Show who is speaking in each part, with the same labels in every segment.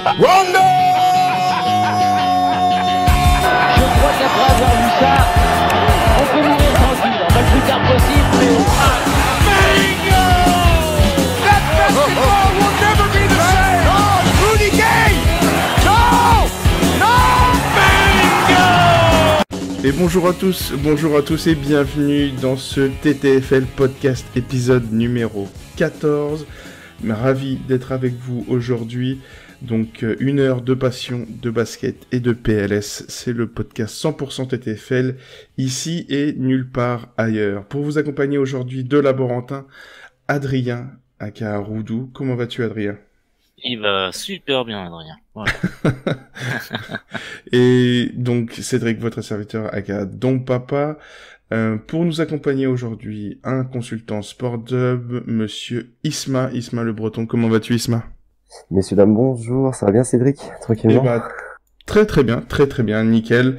Speaker 1: Rondo!
Speaker 2: Je crois qu'après avoir vu ça, on peut mourir tranquille. Enfin, le plus tard possible, mais...
Speaker 1: Bingo! That basketball will never be the same! Oh, Rudy Gay! No! No! Bingo!
Speaker 3: Et bonjour à tous et bienvenue dans ce TTFL podcast épisode numéro 14. Ravi d'être avec vous aujourd'hui. Donc une heure de passion, de basket et de PLS. C'est le podcast 100% TTFL, ici et nulle part ailleurs. Pour vous accompagner aujourd'hui de Laborantin, Adrien, aka Roudou. Comment vas-tu, Adrien ?
Speaker 4: Il va super bien, Adrien. Voilà.
Speaker 3: Et donc Cédric, votre serviteur, aka Don Papa. Pour nous accompagner aujourd'hui, un consultant Sportdub, monsieur Isma Le Breton. Comment vas-tu, Isma ?
Speaker 5: Messieurs, dames, bonjour, ça va bien Cédric? Tranquillement?
Speaker 3: Eh ben, très bien, nickel.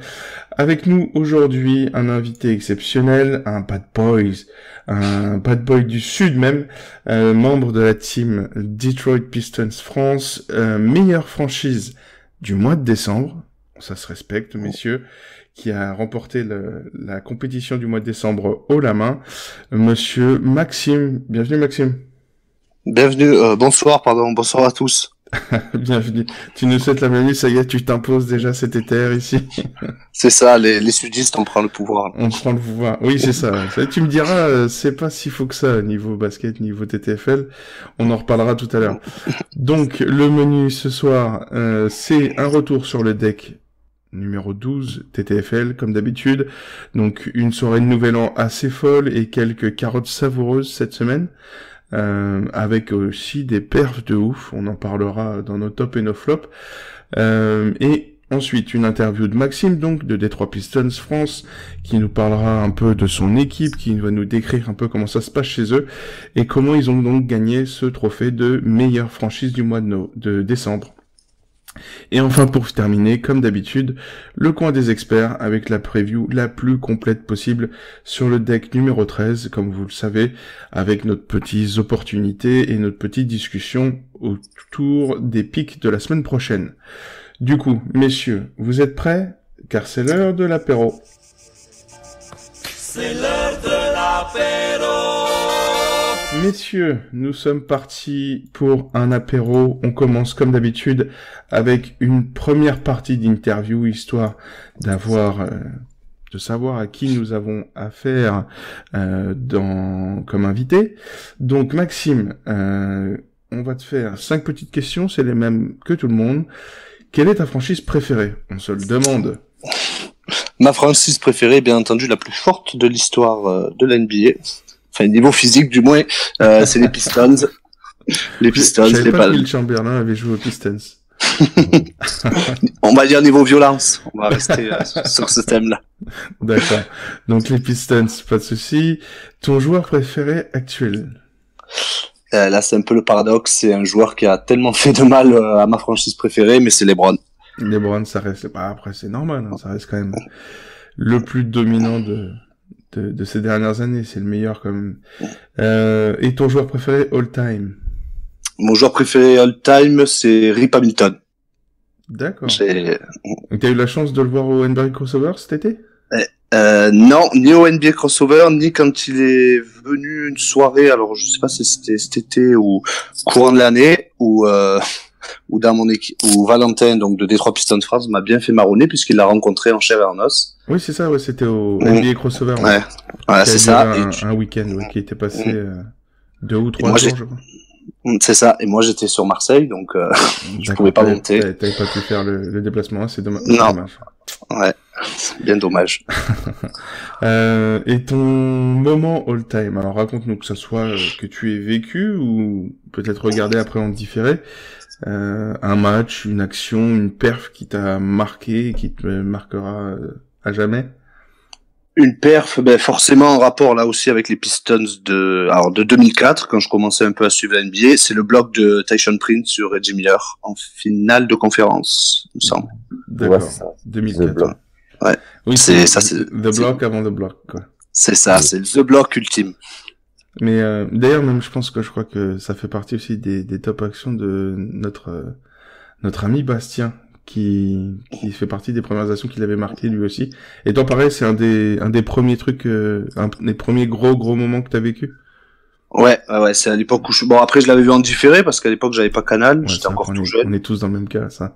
Speaker 3: Avec nous aujourd'hui, un invité exceptionnel, un bad boy du Sud même, membre de la team Detroit Pistons France, meilleure franchise du mois de décembre, ça se respecte messieurs, qui a remporté la compétition du mois de décembre haut la main, monsieur Maxime. Bienvenue Maxime.
Speaker 6: Bienvenue, bonsoir à tous.
Speaker 3: Bienvenue. Tu nous souhaites la bienvenue, ça y est, tu t'imposes déjà cet éther ici.
Speaker 6: C'est ça, les sudistes, on prend le pouvoir.
Speaker 3: On prend le pouvoir. Oui, c'est ça. Tu me diras, c'est pas si faux que ça, niveau basket, niveau TTFL. On en reparlera tout à l'heure. Donc, le menu ce soir, c'est un retour sur le deck numéro 12 TTFL, comme d'habitude. Donc, une soirée de Nouvel An assez folle et quelques carottes savoureuses cette semaine. Avec aussi des perfs de ouf, on en parlera dans nos tops et nos flops. Et ensuite, une interview de Maxime, donc, de Detroit Pistons France, qui nous parlera un peu de son équipe, qui va nous décrire un peu comment ça se passe chez eux, et comment ils ont donc gagné ce trophée de meilleure franchise du mois de décembre. Et enfin, pour terminer, comme d'habitude, le coin des experts avec la preview la plus complète possible sur le deck numéro 13, comme vous le savez, avec notre petites opportunités et notre petite discussion autour des pics de la semaine prochaine. Du coup, messieurs, vous êtes prêts? Car c'est l'heure de l'apéro.
Speaker 1: C'est l'heure de l'apéro!
Speaker 3: Messieurs, nous sommes partis pour un apéro. On commence comme d'habitude avec une première partie d'interview, histoire de savoir à qui nous avons affaire comme invité. Donc Maxime, on va te faire 5 petites questions, c'est les mêmes que tout le monde. Quelle est ta franchise préférée? On se le demande.
Speaker 6: Ma franchise préférée, bien entendu, la plus forte de l'histoire de la NBA. Enfin, niveau physique, du moins, c'est les Pistons. Les Pistons,
Speaker 3: je savais
Speaker 6: les
Speaker 3: pas
Speaker 6: balles.
Speaker 3: que Will Chamberlain avait joué aux Pistons.
Speaker 6: On va dire niveau violence. On va rester sur ce thème-là.
Speaker 3: D'accord. Donc les Pistons, pas de souci. Ton joueur préféré actuel?
Speaker 6: Là, c'est un peu le paradoxe. C'est un joueur qui a tellement fait de mal à ma franchise préférée, mais c'est LeBron.
Speaker 3: LeBron, ça reste... Bah, après, c'est normal. Hein, ça reste quand même le plus dominant de ces dernières années. C'est le meilleur quand même. Et ton joueur préféré all time?
Speaker 6: Mon joueur préféré all time, c'est Rip Hamilton.
Speaker 3: D'accord. Donc, t'as eu la chance de le voir au NBA Crossover cet été?
Speaker 6: Non, ni au NBA Crossover, ni quand il est venu une soirée, alors je sais pas si c'était cet été ou courant de l'année, ou dans mon équipe, ou Valentin, donc de Detroit Pistons France, m'a bien fait marronner puisqu'il l'a rencontré en chair et en os.
Speaker 3: Oui, c'est ça, ouais, c'était au NBA Crossover.
Speaker 6: Ouais, ouais, c'est ça.
Speaker 3: Un week-end, ouais, qui était passé 2 ou 3 jours, je crois.
Speaker 6: C'est ça, et moi j'étais sur Marseille, donc je pouvais pas monter.
Speaker 3: T'avais pas pu faire le déplacement, c'est dommage.
Speaker 6: Non, ouais, c'est bien dommage.
Speaker 3: Et ton moment all-time, alors raconte-nous, que ça soit que tu aies vécu ou peut-être regardé après en différé, un match, une action, une perf qui t'a marqué, qui te marquera à jamais.
Speaker 6: Une perf, ben forcément en rapport là aussi avec les Pistons de 2004, quand je commençais un peu à suivre la NBA, c'est le bloc de Tyson Prince sur Reggie Miller en finale de conférence, il me semble.
Speaker 3: D'accord.
Speaker 5: Ouais, c'est ça.
Speaker 3: 2004.
Speaker 6: Ouais.
Speaker 3: Oui,
Speaker 6: c'est ça, c'est
Speaker 3: The Block avant The Block, quoi.
Speaker 6: C'est ça, c'est The Block ultime.
Speaker 3: Mais d'ailleurs, même je crois que ça fait partie aussi des top actions de notre notre ami Bastien, qui fait partie des premières actions qu'il avait marquées lui aussi. Et toi, pareil, c'est un des premiers trucs, un des premiers gros moments que t'as vécu?
Speaker 6: Ouais, c'est à l'époque où bon, après, je l'avais vu en différé, parce qu'à l'époque, j'avais pas Canal,
Speaker 3: Ouais,
Speaker 6: j'étais encore tout jeune.
Speaker 3: On est tous dans le même cas, ça.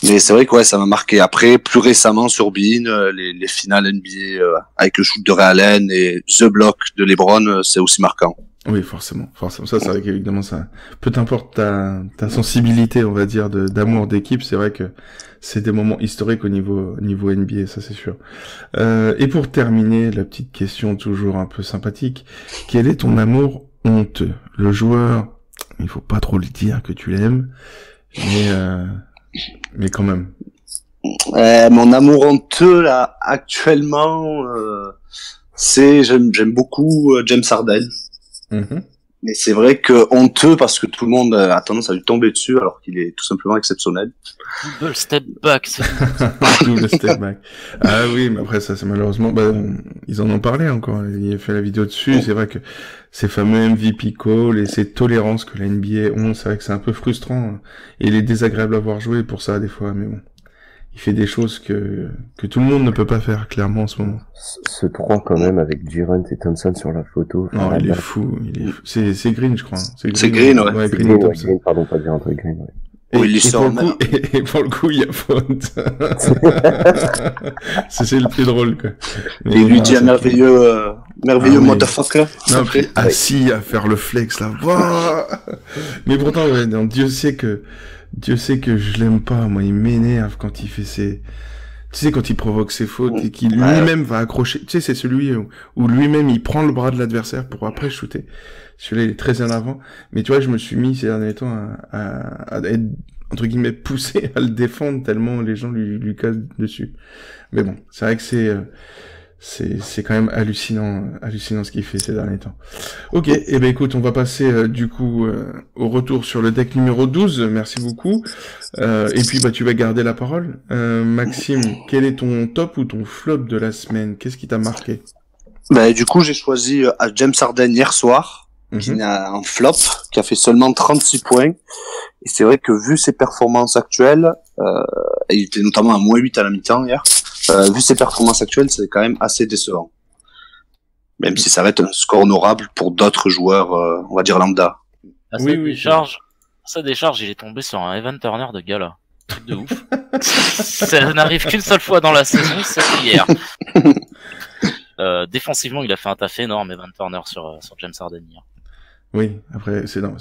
Speaker 6: Mais c'est vrai que ouais, ça m'a marqué. Après, plus récemment sur Bein, les finales NBA avec le shoot de Ray Allen et The Block de LeBron, c'est aussi marquant.
Speaker 3: Oui, forcément. Ça, c'est vrai qu'évidemment, ça, peu importe ta sensibilité, on va dire, d'amour d'équipe, c'est vrai que c'est des moments historiques au niveau NBA, ça c'est sûr. Et pour terminer, la petite question toujours un peu sympathique, quel est ton amour honteux? Le joueur, il faut pas trop le dire que tu l'aimes, mais quand même.
Speaker 6: Mon amour honteux là actuellement, j'aime beaucoup James Harden.
Speaker 3: Mm-hmm.
Speaker 6: Mais c'est vrai que honteux parce que tout le monde a tendance à lui tomber dessus alors qu'il est tout simplement exceptionnel.
Speaker 4: Double step back.
Speaker 3: Double step back. Ah oui, mais après ça c'est malheureusement, ils en ont parlé encore. Il a fait la vidéo dessus. C'est vrai que ces fameux MVP calls et ces tolérances que la NBA ont, c'est vrai que c'est un peu frustrant. Et il est désagréable à voir jouer pour ça des fois, mais bon. Il fait des choses que tout le monde ne peut pas faire, clairement, en ce moment.
Speaker 5: Ce 3 quand même, avec Durant et Thompson sur la photo.
Speaker 3: Non, il est fou. C'est Green, je crois.
Speaker 6: C'est Green, ouais.
Speaker 3: Ouais,
Speaker 5: Green, Green, pardon, pas Durant, Green, ouais.
Speaker 3: Et pour le coup, il y a faute. c'est le plus drôle, quoi.
Speaker 6: Mais il lui dit un merveilleux motherfucker.
Speaker 3: Non, puis assis à faire le flex, là. Mais pourtant, ouais, non, Dieu sait que je l'aime pas, moi, il m'énerve quand il fait tu sais, quand il provoque ses fautes et qu'il lui-même va accrocher, tu sais, c'est celui où lui-même il prend le bras de l'adversaire pour après shooter. Celui-là, il est très en avant. Mais tu vois, je me suis mis ces derniers temps à être, entre guillemets, poussé à le défendre tellement les gens lui cassent dessus. Mais bon, c'est vrai que c'est quand même hallucinant ce qu'il fait ces derniers temps. Ok, et ben écoute, on va passer du coup au retour sur le deck numéro 12. Merci beaucoup. Et puis tu vas garder la parole. Maxime, quel est ton top ou ton flop de la semaine? Qu'est-ce qui t'a marqué?
Speaker 6: Du coup, j'ai choisi James Harden hier soir, qui a un flop, qui a fait seulement 36 points. Et c'est vrai que vu ses performances actuelles, il était notamment à -8 à la mi-temps hier. Vu ses performances actuelles, c'est quand même assez décevant. Même si ça va être un score honorable pour d'autres joueurs, on va dire lambda.
Speaker 4: Sa décharge, il est tombé sur un Evan Turner de gala. Truc de ouf. Ça n'arrive qu'une seule fois dans la saison, c'est hier. Défensivement, il a fait un taf énorme, Evan Turner, sur James Harden hier.
Speaker 3: Oui, après, c'est vrai,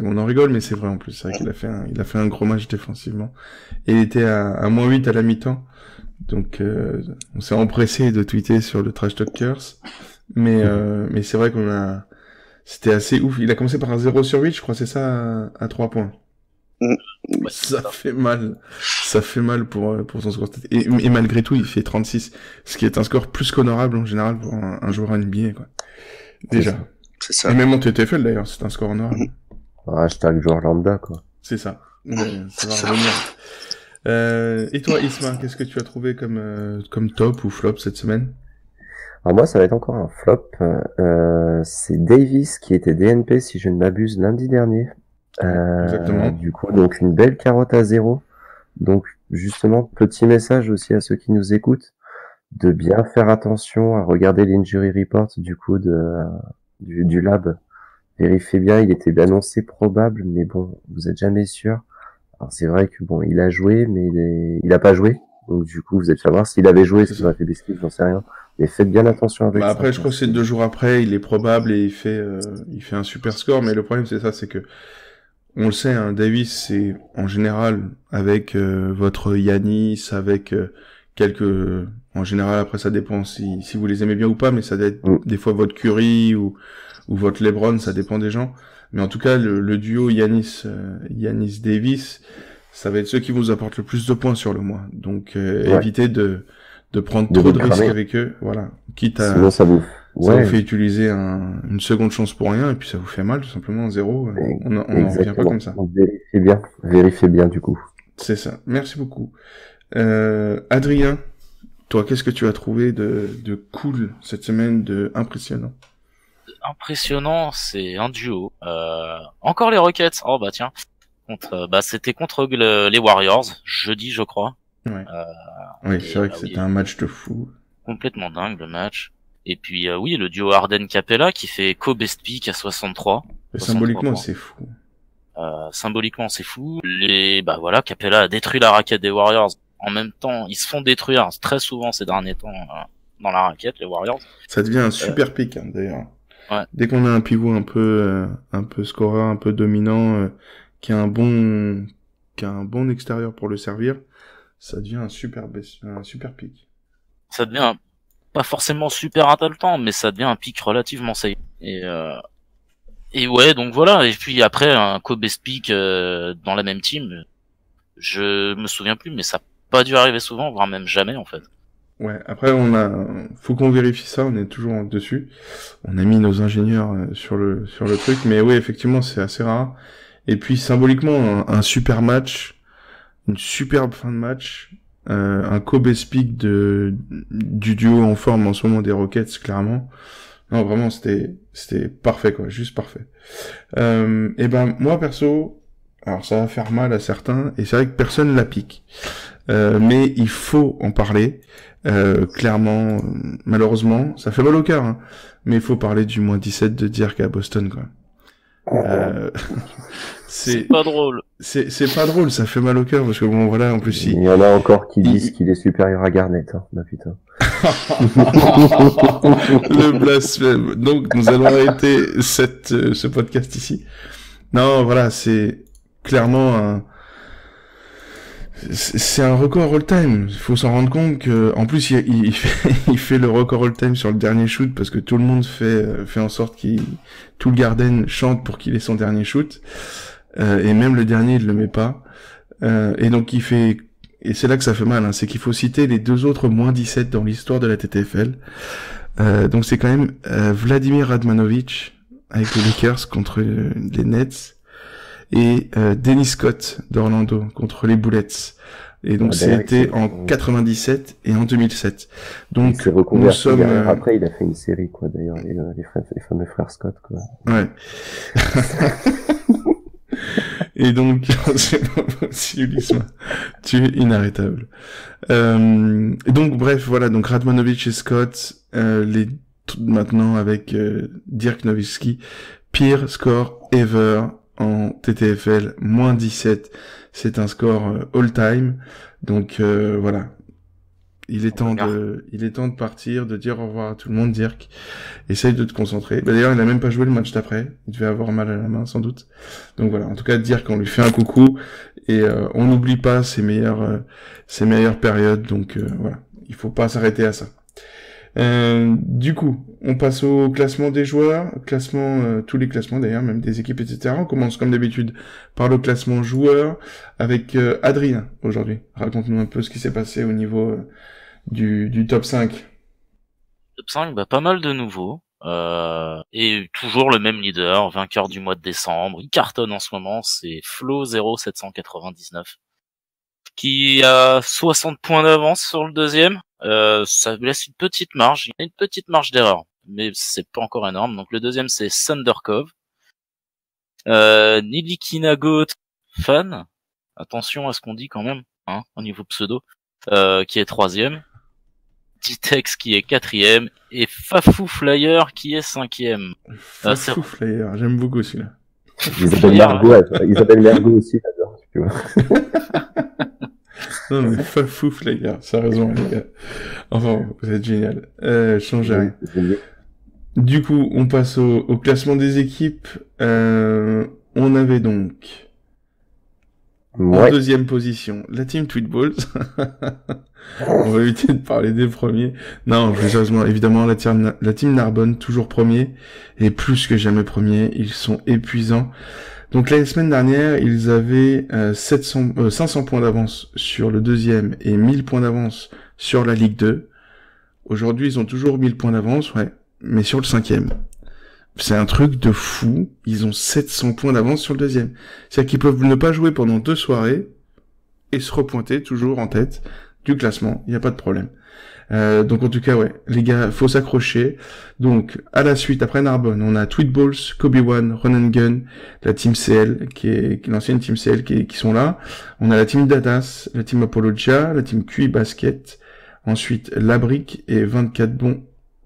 Speaker 3: on en rigole, mais c'est vrai en plus. C'est vrai qu'il a fait un gros match défensivement. Et il était à -8 à la mi-temps. Donc, on s'est empressé de tweeter sur le Trash Talkers. Mais c'est vrai c'était assez ouf. Il a commencé par un 0 sur 8, je crois, c'est ça, à 3 points. Ça fait mal. Ça fait mal pour son score. Et malgré tout, il fait 36. Ce qui est un score plus qu'honorable, en général, pour un joueur NBA, quoi. Déjà.
Speaker 6: C'est ça.
Speaker 3: Et même en TTFL, d'ailleurs, c'est un score honorable.
Speaker 5: Hashtag joueur lambda, quoi.
Speaker 3: C'est ça. Mais ça va revenir. Et toi, Isma, qu'est-ce que tu as trouvé comme top ou flop cette semaine?
Speaker 5: Alors moi, ça va être encore un flop. C'est Davis qui était DNP, si je ne m'abuse, lundi dernier.
Speaker 3: Exactement.
Speaker 5: Du coup, donc une belle carotte à 0. Donc, justement, petit message aussi à ceux qui nous écoutent, de bien faire attention à regarder l'injury report, du coup, du lab. Vérifiez bien, il était annoncé probable, mais bon, vous êtes jamais sûr. Alors c'est vrai que bon, il a joué, mais il a pas joué. Donc du coup, vous êtes savoir s'il avait joué, ça aurait fait des skips, j'en sais rien. Mais faites bien attention avec ça.
Speaker 3: Après, je crois que c'est 2 jours après, il est probable et il fait un super score. Mais le problème, c'est que on le sait, hein, Davis, c'est en général avec votre Giannis, avec en général, après ça dépend si vous les aimez bien ou pas, mais ça doit être des fois votre Curry ou votre LeBron, ça dépend des gens. Mais en tout cas, le duo Giannis-Davis, ça va être ceux qui vous apportent le plus de points sur le mois. Donc, évitez de prendre trop de risques avec eux. Voilà. Quitte à,
Speaker 5: sinon, ça vous
Speaker 3: fait utiliser une seconde chance pour rien, et puis ça vous fait mal, tout simplement, en 0. On n'en revient pas comme ça.
Speaker 5: Donc, vérifiez bien, du coup.
Speaker 3: C'est ça. Merci beaucoup. Adrien, toi, qu'est-ce que tu as trouvé de cool cette semaine, de impressionnant?
Speaker 4: Impressionnant, c'est un duo. Encore les Rockets. Oh bah tiens. C'était contre les Warriors, jeudi, je crois.
Speaker 3: Ouais. Oui, c'est vrai que c'était un match de fou.
Speaker 4: Complètement dingue, le match. Et puis, oui, le duo Harden-Capella qui fait co-best pick à 63.
Speaker 3: Symboliquement, c'est fou.
Speaker 4: Symboliquement, c'est fou. Capella a détruit la raquette des Warriors. En même temps, ils se font détruire très souvent ces derniers temps dans la raquette, les Warriors.
Speaker 3: Ça devient un super pick, hein, d'ailleurs.
Speaker 4: Ouais.
Speaker 3: Dès qu'on a un pivot un peu scoreur, un peu dominant, qui a un bon extérieur pour le servir, ça devient un super pick.
Speaker 4: Ça devient pas forcément super intéressant, mais ça devient un pick relativement safe. Et ouais, donc voilà. Et puis après, un co-best pick dans la même team, je me souviens plus, mais ça a pas dû arriver souvent, voire même jamais en fait.
Speaker 3: Ouais, après faut qu'on vérifie ça, on est toujours dessus. On a mis nos ingénieurs sur le truc, mais oui, effectivement, c'est assez rare. Et puis symboliquement, un super match, une superbe fin de match, un co-best pick du duo en forme en ce moment des Rockets, clairement. Non, vraiment, c'était parfait, quoi, juste parfait. Et ben moi perso, alors ça va faire mal à certains, et c'est vrai que personne la pique. Mais il faut en parler. Clairement, malheureusement, ça fait mal au cœur, hein, mais il faut parler du moins 17 de Dirk à Boston, quoi.
Speaker 4: C'est pas drôle.
Speaker 3: C'est pas drôle, ça fait mal au cœur, parce que bon, voilà, en plus,
Speaker 5: il y en a encore qui disent qu'il est supérieur à Garnett, hein, bah putain.
Speaker 3: Le blasphème. Donc, nous allons arrêter ce podcast ici. Non, voilà, c'est clairement c'est un record all-time. Il faut s'en rendre compte que, en plus, il fait le record all-time sur le dernier shoot parce que tout le monde fait en sorte tout le Garden chante pour qu'il ait son dernier shoot. Et même le dernier, il le met pas. Et donc, et c'est là que ça fait mal, hein, c'est qu'il faut citer les deux autres moins 17 dans l'histoire de la TTFL. Donc c'est quand même Vladimir Radmanovic avec les Lakers contre les Nets et Dennis Scott d'Orlando contre les Bullets. Et donc c'était en 97 et en 2007. Donc nous sommes
Speaker 5: après il a fait une série quoi d'ailleurs les fameux frères Scott quoi.
Speaker 3: Ouais. Et donc, c'est pas possible, tu es inarrêtable. Donc, bref, voilà, donc Radmanovic et Scott, maintenant avec Dirk Nowitzki, pire score ever en TTFL, moins 17. C'est un score all-time. Donc, voilà. Il est temps de partir, de dire au revoir à tout le monde, Dirk. Essaye de te concentrer. D'ailleurs, il a même pas joué le match d'après. Il devait avoir mal à la main, sans doute. Donc voilà. En tout cas, Dirk, on lui fait un coucou. Et, on n'oublie pas ses meilleures périodes. Donc, voilà. Il faut pas s'arrêter à ça. Du coup, on passe au classement des joueurs. Tous les classements d'ailleurs, même des équipes, etc. On commence comme d'habitude par le classement joueurs avec, Adrien, aujourd'hui. Raconte-nous un peu ce qui s'est passé au niveau, du top 5.
Speaker 4: Top 5, pas mal de nouveaux. Et toujours le même leader, vainqueur du mois de décembre. Il cartonne en ce moment, c'est Flo 0799. Qui a 60 points d'avance sur le deuxième. Ça laisse une petite marge. Il y a une petite marge d'erreur. Mais c'est pas encore énorme. Donc le deuxième c'est Thundercove. Nilikinagot Fan. Attention à ce qu'on dit quand même, hein, au niveau pseudo. Qui est troisième. Titex qui est quatrième. Et Fafou Flyer qui est cinquième.
Speaker 3: Fafou Flyer, j'aime beaucoup celui-là.
Speaker 5: Isabelle Mergo aussi, j'adore, tu vois.
Speaker 3: Non, mais Fafou Flyer, ça a raison, les gars. Enfin, vous êtes génial. Changez rien. Du coup, on passe au classement des équipes. On avait donc, en deuxième position, la team Tweetballs. On va éviter de parler des premiers. Non, plus sérieusement, évidemment, la team Narbonne, toujours premier. Et plus que jamais premier. Ils sont épuisants. Donc la semaine dernière, ils avaient 500 points d'avance sur le deuxième et 1000 points d'avance sur la Ligue 2. Aujourd'hui, ils ont toujours 1000 points d'avance, ouais, mais sur le cinquième. C'est un truc de fou. Ils ont 700 points d'avance sur le deuxième. C'est-à-dire qu'ils peuvent ne pas jouer pendant 2 soirées et se repointer toujours en tête du classement. Il n'y a pas de problème. Donc en tout cas, ouais, les gars, faut s'accrocher. Donc à la suite, après Narbonne, on a Tweetballs, Kobe One, Run and Gun, la team CL, qui est l'ancienne team CL qui sont là. On a la team Dadas, la team Apologia, la team QI Basket, ensuite La Brique et 24 bons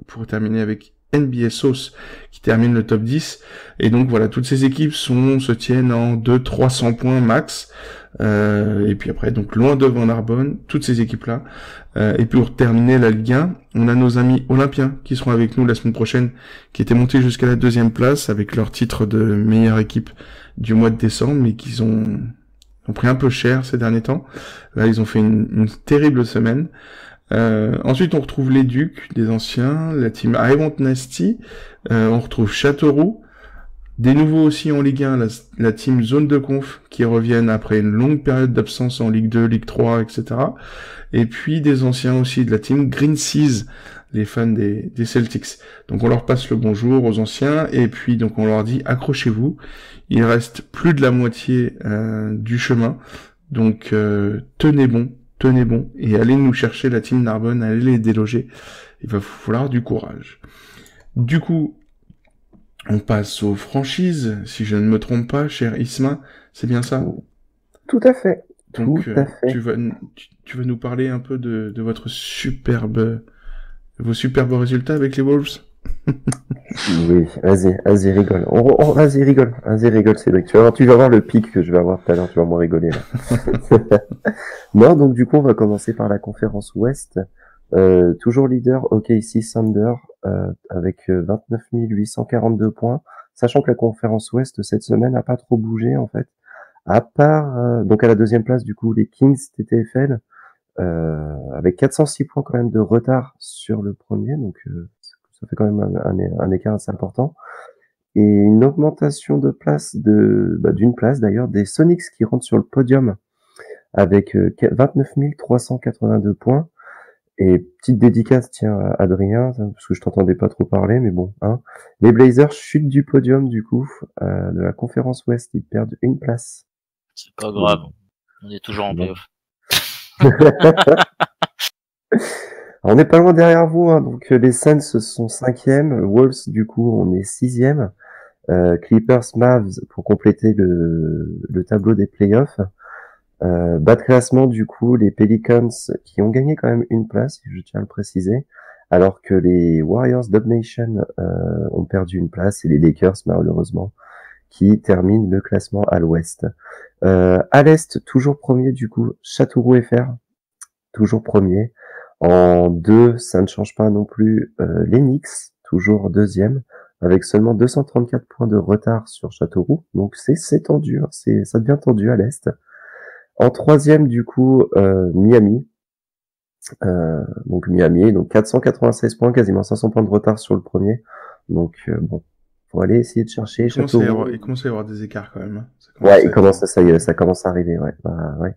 Speaker 3: pour terminer avec NBA Sauce qui termine le top 10. Et donc voilà, toutes ces équipes se tiennent en 200-300 points max. Et puis après, donc loin devant Narbonne, toutes ces équipes-là. Et pour terminer la Ligue 1, on a nos amis olympiens qui seront avec nous la semaine prochaine, qui étaient montés jusqu'à la 2e place avec leur titre de meilleure équipe du mois de décembre, mais qu'ils ont pris un peu cher ces derniers temps. Là, ils ont fait une terrible semaine. Ensuite, on retrouve les Ducs, des anciens, la team I Want Nasty, on retrouve Châteauroux, des nouveaux aussi en Ligue 1, la team Zone de Conf, qui reviennent après une longue période d'absence en Ligue 2, Ligue 3, etc. Et puis des anciens aussi de la team Green Seas, les fans des Celtics. Donc on leur passe le bonjour aux anciens, et puis donc on leur dit accrochez-vous, il reste plus de la moitié du chemin, donc tenez bon, et allez nous chercher la team Narbonne, allez les déloger, il va falloir du courage. Du coup, on passe aux franchises, si je ne me trompe pas, cher Isma, c'est bien ça?
Speaker 5: Tout à fait.
Speaker 3: Donc,
Speaker 5: Tout à fait.
Speaker 3: tu vas nous parler un peu de vos superbes résultats avec les Wolves?
Speaker 5: Oui, vas-y, rigole. Vas-y, rigole, Cédric. Tu vas voir le pic que je vais avoir tout à l'heure, tu vas moins rigoler, là. Non, donc, du coup, on va commencer par la conférence Ouest. Toujours leader, OKC Thunder, avec 29 842 points. Sachant que la conférence Ouest, cette semaine, n'a pas trop bougé, en fait. À part, donc à la 2e place, du coup, les Kings TTFL, avec 406 points quand même de retard sur le premier, donc ça fait quand même un écart assez important. Et une augmentation de place d'une place d'ailleurs, des Sonics qui rentrent sur le podium avec 29 382 points. Et petite dédicace, tiens, à Adrien, parce que je t'entendais pas trop parler, mais bon, hein. Les Blazers chutent du podium, du coup, de la conférence Ouest, ils perdent une place.
Speaker 4: C'est pas grave. On est toujours en playoff.
Speaker 5: On n'est pas loin derrière vous, hein. Donc les Suns sont 5e, Wolves du coup on est 6e, Clippers, Mavs pour compléter le tableau des playoffs. Bas de classement du coup les Pelicans qui ont gagné quand même une place, je tiens à le préciser, alors que les Warriors Dub Nation ont perdu une place et les Lakers malheureusement qui terminent le classement à l'ouest. À l'est, toujours premier du coup, Châteauroux FR, toujours premier. En 2, ça ne change pas non plus les Knicks, toujours 2e, avec seulement 234 points de retard sur Châteauroux. Donc c'est tendu, hein, ça devient tendu à l'est. En 3e du coup, Miami. Donc 496 points, quasiment 500 points de retard sur le premier. Donc bon, faut aller essayer de chercher Châteauroux.
Speaker 3: Il commence à y avoir des écarts quand même. Hein.
Speaker 5: Ça commence à arriver, ouais. Ouais.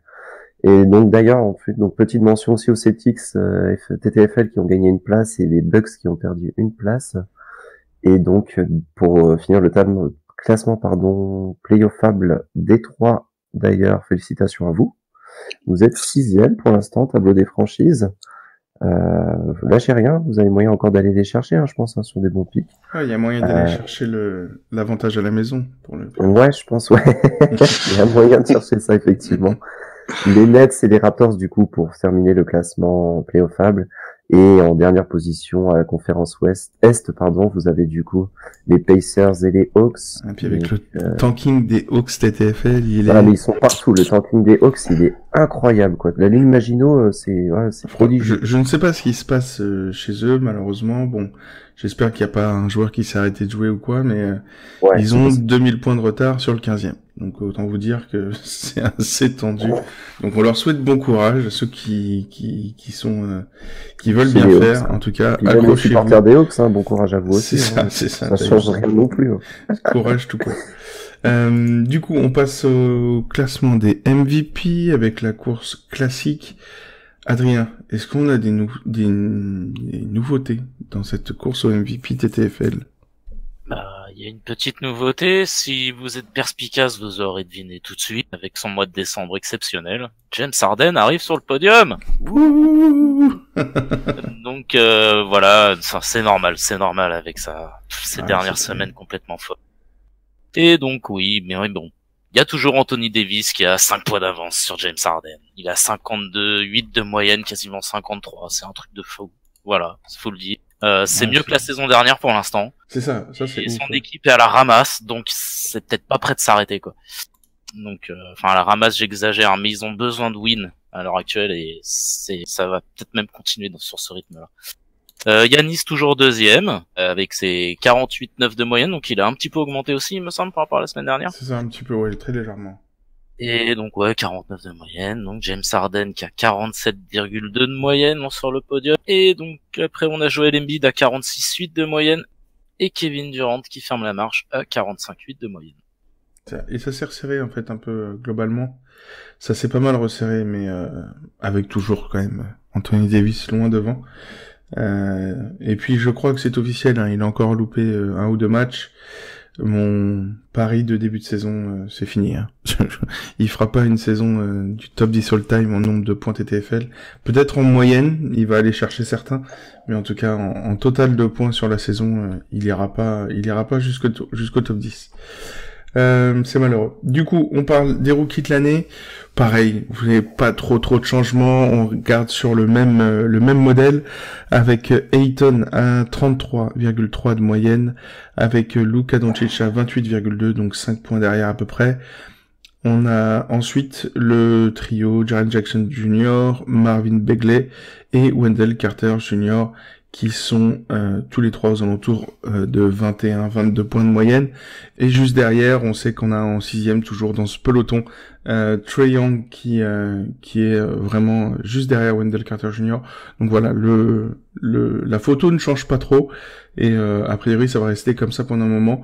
Speaker 5: Et donc d'ailleurs, en fait, donc petite mention aussi aux Celtics, TTFL qui ont gagné une place et les Bucks qui ont perdu une place. Et donc pour finir le classement, playoffable Détroit. D'ailleurs, félicitations à vous. Vous êtes 6e pour l'instant, tableau des franchises. Lâchez rien, vous avez moyen encore d'aller les chercher, hein, je pense, hein, sur des bons pics.
Speaker 3: Ouais, il y a moyen d'aller chercher l'avantage à la maison.
Speaker 5: Ouais, je pense, ouais. Il y a moyen de chercher ça, effectivement. Les Nets et les Raptors, du coup, pour terminer le classement playoffable. Et en dernière position à la conférence Est, vous avez du coup les Pacers et les Hawks.
Speaker 3: Et puis avec le tanking des Hawks TTFL,
Speaker 5: mais ils sont partout. Le tanking des Hawks, il est incroyable, quoi. La ligne Maginot, c'est prodigieux.
Speaker 3: Je ne sais pas ce qui se passe chez eux, malheureusement. Bon, j'espère qu'il n'y a pas un joueur qui s'est arrêté de jouer ou quoi, mais ils ont 2000 points de retard sur le 15e. Donc autant vous dire que c'est assez tendu. Donc on leur souhaite bon courage à ceux qui veulent bien faire. En tout cas, accrochez-vous.
Speaker 5: Les supporters des Hawks, hein, bon courage à vous aussi.
Speaker 3: C'est ça.
Speaker 5: Ça change rien non plus. Hein.
Speaker 3: Courage tout court. Du coup, on passe au classement des MVP avec la course classique. Adrien, est-ce qu'on a des nouveautés dans cette course au MVP TTFL?
Speaker 4: Il y a une petite nouveauté, si vous êtes perspicace, vous aurez deviné tout de suite, avec son mois de décembre exceptionnel. James Harden arrive sur le podium. Donc voilà, c'est normal avec ces dernières semaines complètement folles. Et donc oui, mais bon, il y a toujours Anthony Davis qui a 5 points d'avance sur James Harden. Il a 52, 8 de moyenne, quasiment 53, c'est un truc de fou. Voilà, faut le dire. C'est mieux que la saison dernière pour l'instant.
Speaker 3: C'est ça c'est
Speaker 4: et
Speaker 3: ouf,
Speaker 4: son
Speaker 3: ouais.
Speaker 4: équipe est à la ramasse, donc c'est peut-être pas prêt de s'arrêter, quoi. Donc, à la ramasse, j'exagère, mais ils ont besoin de win à l'heure actuelle et ça va peut-être même continuer sur ce rythme-là. Giannis toujours deuxième, avec ses 48,9 de moyenne, donc il a un petit peu augmenté aussi, il me semble, par rapport à la semaine dernière.
Speaker 3: C'est ça, un petit peu, ouais, très légèrement.
Speaker 4: Et donc, ouais, 49 de moyenne. Donc, James Harden qui a 47,2 de moyenne sur le podium. Et donc, après, on a Joel Embiid à 46,8 de moyenne. Et Kevin Durant qui ferme la marche à 45,8 de moyenne.
Speaker 3: Et ça s'est resserré, en fait, un peu, globalement. Ça s'est pas mal resserré, mais avec toujours, quand même, Anthony Davis loin devant. Et puis, je crois que c'est officiel, hein, il a encore loupé 1 ou 2 matchs. Mon pari de début de saison, c'est fini. Hein. Il fera pas une saison du top 10 all-time en nombre de points TTFL. Peut-être en moyenne, il va aller chercher certains, mais en tout cas en total de points sur la saison, il ira pas jusqu'au top 10. C'est malheureux. Du coup, on parle des rookies de l'année. Pareil, vous n'avez pas trop de changements. On regarde sur le même modèle avec Ayton à 33,3 de moyenne, avec Luka Doncic à 28,2, donc 5 points derrière à peu près. On a ensuite le trio Jaren Jackson Jr., Marvin Bagley et Wendell Carter Jr., qui sont tous les trois aux alentours de 21-22 points de moyenne. Et juste derrière, on sait qu'on a en 6e, toujours dans ce peloton, Trae Young qui est vraiment juste derrière Wendell Carter Jr. Donc voilà, la photo ne change pas trop, et a priori ça va rester comme ça pendant un moment,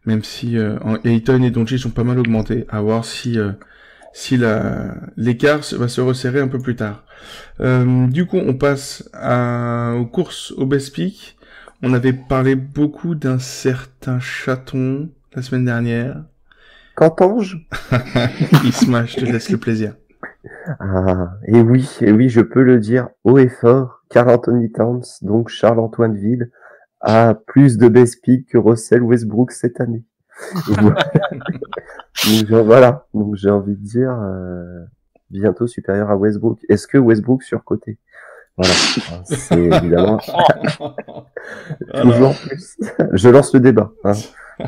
Speaker 3: même si Ayton et Doncic ont pas mal augmenté. À voir si l'écart va se resserrer un peu plus tard. Du coup, on passe aux courses au best pick. On avait parlé beaucoup d'un certain chaton la semaine dernière.
Speaker 5: Qu'entends-je?
Speaker 3: Isma, je te laisse le plaisir.
Speaker 5: Ah, et oui, je peux le dire haut et fort, Karl Anthony Towns, donc Charles-Antoine Ville, a plus de best pick que Russell Westbrook cette année. Donc j'ai envie de dire bientôt supérieur à Westbrook. Est-ce que Westbrook surcoté? Voilà, c'est évidemment toujours plus. Je lance le débat. Hein.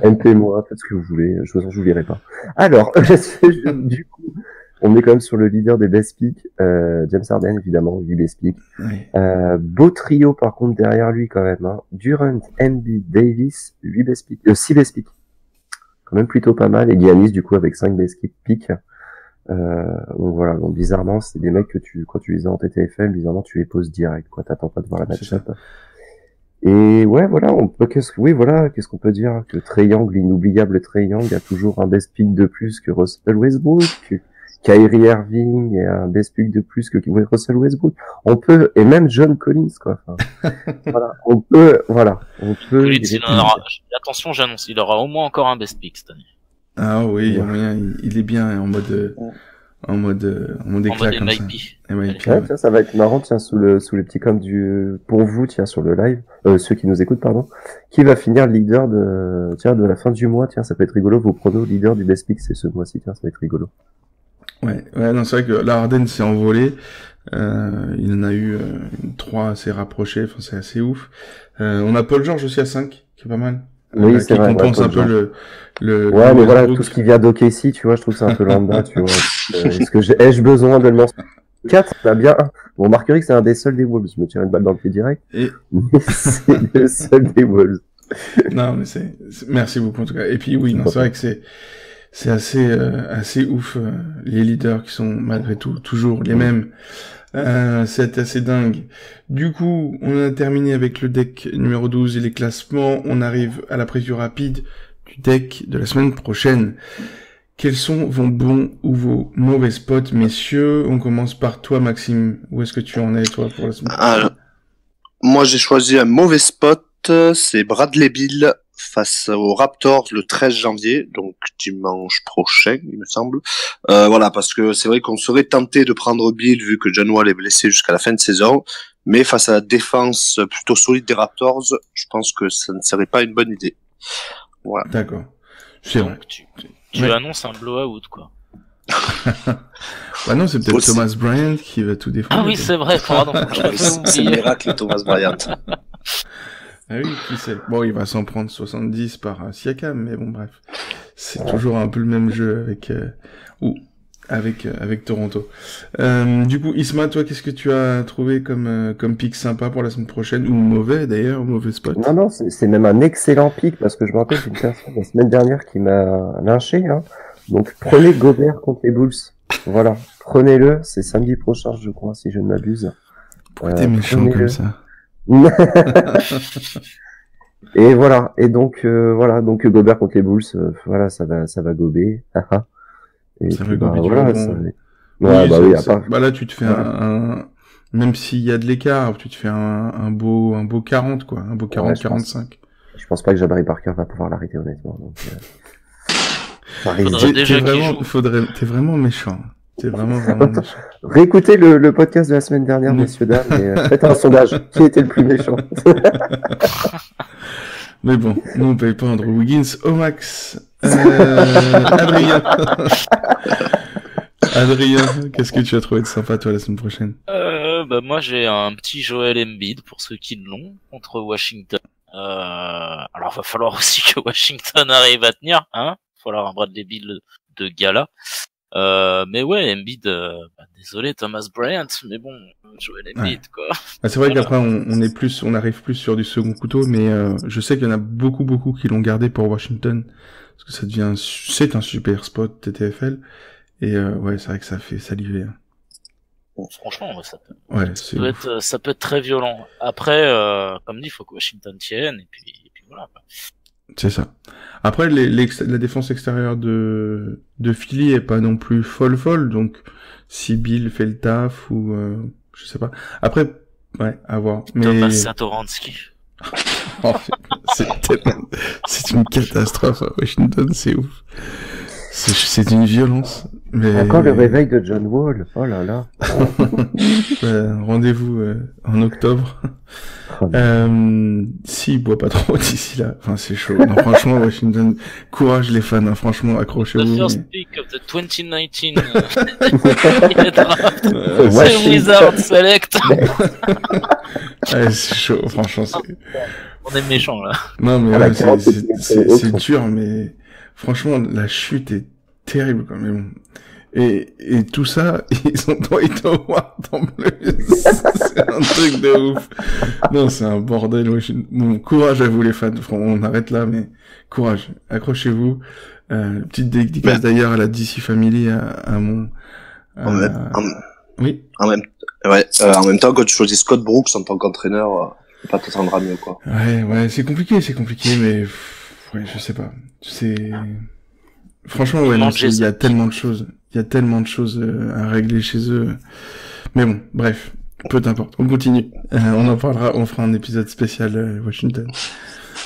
Speaker 5: MP moi, faites ce que vous voulez. Je vous verrai pas. Alors, du coup, on est quand même sur le leader des best picks, James Harden évidemment, 8 best picks.
Speaker 3: Oui.
Speaker 5: Beau trio par contre derrière lui quand même. Hein. Durant, Embiid, Davis, 8 best picks, 6 best picks. Quand même plutôt pas mal, et Giannis du coup avec 5 best picks. Donc voilà, donc bizarrement c'est des mecs que quand tu les as en TTFL, bizarrement tu les poses direct, quoi, t'attends pas de voir la match-up. Et ouais, voilà, qu'est-ce qu'on peut dire? Que Trae Young, l'inoubliable Trae Young, a toujours un best pick de plus que Russell Westbrook, Kyrie Irving et un best pick de plus que Russell Westbrook. On peut, et même John Collins, quoi. Enfin, on peut.
Speaker 4: Attention, j'annonce, il aura au moins encore un best pick cette année.
Speaker 3: Ah oui, il est bien en mode éclat comme ça.
Speaker 5: Ouais, ça va être marrant, tiens, sous les petits coms pour vous, tiens, sur le live, ceux qui nous écoutent, pardon, qui va finir leader de la fin du mois, tiens, ça peut être rigolo, vos pronos leader du best pick, c'est ce mois-ci, tiens, ça va être rigolo.
Speaker 3: Ouais, non, c'est vrai que la Harden s'est envolé. Il en a eu 3 assez rapprochés, enfin c'est assez ouf. On a Paul George aussi à 5, qui est pas mal.
Speaker 5: Oui, c'est
Speaker 3: qui
Speaker 5: vrai.
Speaker 3: compense un peu le
Speaker 5: ouais, mais voilà, tout ce qui vient d'OKC, tu vois, je trouve que c'est un peu lambda, tu vois. Est-ce que ai-je besoin de le mentionner? 4, t'as bien un. Bon, remarquerai que c'est un des seuls des Wolves. Je me tire une balle dans le pied direct. Mais c'est le seul des Wolves.
Speaker 3: Non, mais merci beaucoup, en tout cas. Et puis, oui, non, c'est vrai que c'est assez ouf, les leaders qui sont, malgré tout, toujours les mêmes. C'est assez dingue. Du coup, on a terminé avec le deck numéro 12 et les classements. On arrive à la preview rapide du deck de la semaine prochaine. Quels sont vos bons ou vos mauvais spots, messieurs? On commence par toi, Maxime. Où est-ce que tu en es, toi, pour la semaine prochaine?
Speaker 6: Moi, j'ai choisi un mauvais spot. C'est Bradley Beal face aux Raptors le 13 janvier, donc dimanche prochain, il me semble. Voilà, parce que c'est vrai qu'on serait tenté de prendre Bill vu que John Wall est blessé jusqu'à la fin de saison, mais face à la défense plutôt solide des Raptors, je pense que ça ne serait pas une bonne idée. Voilà.
Speaker 3: D'accord. C'est vrai.
Speaker 4: Donc, tu annonces un blowout, quoi.
Speaker 3: Bah non, c'est peut-être
Speaker 6: Aussi.
Speaker 3: Thomas Bryant qui va tout défendre.
Speaker 4: Ah oui, c'est vrai, pardon. J'avais
Speaker 6: C'est le
Speaker 4: oublié.
Speaker 6: miracle Thomas Bryant.
Speaker 3: Ah oui, qui sait. Bon, il va s'en prendre 70 par Siakam, mais bon, bref. C'est toujours un peu le même jeu avec Toronto. Du coup, Isma, toi, qu'est-ce que tu as trouvé comme pick sympa pour la semaine prochaine, ou mauvais d'ailleurs, mauvais spot?
Speaker 5: Non, c'est même un excellent pick parce que je me rappelle d'une personne la semaine dernière qui m'a lynché. Hein. Donc prenez Gobert contre les Bulls. Voilà, prenez-le. C'est samedi prochain, je crois, si je ne m'abuse.
Speaker 3: Pourquoi t'es méchant
Speaker 5: prenez-le.
Speaker 3: comme ça?
Speaker 5: Et voilà. Et donc donc Gobert contre les Bulls. Voilà, ça va gober. Et
Speaker 3: Ça
Speaker 5: puis,
Speaker 3: va gober du
Speaker 5: voilà,
Speaker 3: rebond.
Speaker 5: ça va-
Speaker 3: Oui,
Speaker 5: Ouais, bah oui, à
Speaker 3: ça-
Speaker 5: part.
Speaker 3: bah là, tu te fais même s'il y a de l'écart, tu te fais un beau 40, quoi. Un beau 40,
Speaker 5: Ouais, je pense.
Speaker 3: 45.
Speaker 5: Je pense pas que Jabari Parker va pouvoir l'arrêter honnêtement. Donc, ça risque.
Speaker 4: Faudrait déjà qu'il joue.
Speaker 3: T'es vraiment méchant. T'es vraiment méchant.
Speaker 5: Réécoutez le podcast de la semaine dernière,
Speaker 3: Oui.
Speaker 5: messieurs dames, et faites un sondage. Qui était le plus méchant?
Speaker 3: Mais bon, nous on paye pas Andrew Wiggins au max. Adrien. Adrien, qu'est-ce que tu as trouvé de sympa toi la semaine prochaine?
Speaker 4: Bah moi j'ai un petit Joel Embiid pour ceux qui l'ont contre Washington. Alors va falloir aussi que Washington arrive à tenir, hein. Va falloir un Bradley Beal de gala. Mais ouais, Embiid, désolé Thomas Bryant, mais bon, Joel Embiid quoi.
Speaker 3: Ah, c'est vrai
Speaker 4: Voilà.
Speaker 3: qu'après on arrive plus sur du second couteau, mais je sais qu'il y en a beaucoup qui l'ont gardé pour Washington parce que c'est un super spot TTFL et ouais, c'est vrai que ça fait saliver.
Speaker 4: Franchement, ouais,
Speaker 3: Ouais, c'est ouf.
Speaker 4: ça peut être très violent. Après, comme dit, il faut que Washington tienne et puis voilà. Quoi.
Speaker 3: C'est ça. Après, la défense extérieure de Philly est pas non plus folle, donc si Bill fait le taf ou je sais pas. Après, ouais, à voir. Mais
Speaker 4: Thomas Satoransky.
Speaker 3: Oh, c'est une catastrophe à Washington, c'est ouf. C'est une violence. Mais
Speaker 5: Encore le réveil de John Wall. Oh là là.
Speaker 3: rendez-vous en octobre. S'il boit pas trop d'ici là, enfin c'est chaud. Non, franchement, Washington, courage les fans, hein, franchement,
Speaker 4: The
Speaker 3: accrochez-vous.
Speaker 4: first pick of the 2019 draft.
Speaker 3: Ouais,
Speaker 4: C'est Wizard Select.
Speaker 3: ouais, c'est chaud, franchement.
Speaker 4: On est méchants là.
Speaker 3: Non mais
Speaker 5: Ah, la
Speaker 3: ouais,
Speaker 5: carotte,
Speaker 3: c'est dur, mais franchement, la chute est terrible quand même. Et tout ça, ils ont Dwight Howard en plus. C'est un truc de ouf. Non, c'est un bordel. Bon, courage à vous les fans. On arrête là, mais courage. Accrochez-vous. Petite dédicace d'ailleurs à la DC Family, à mon... Oui.
Speaker 6: En même temps, quand tu choisis Scott Brooks en tant qu'entraîneur, pas t'attendre à mieux, quoi.
Speaker 3: Ouais, c'est compliqué, mais ouais, je sais pas. Franchement, ouais, non, il y a tellement de choses. Il y a tellement de choses à régler chez eux. Mais bon, bref, peu importe. On continue. On en parlera, on fera un épisode spécial Washington.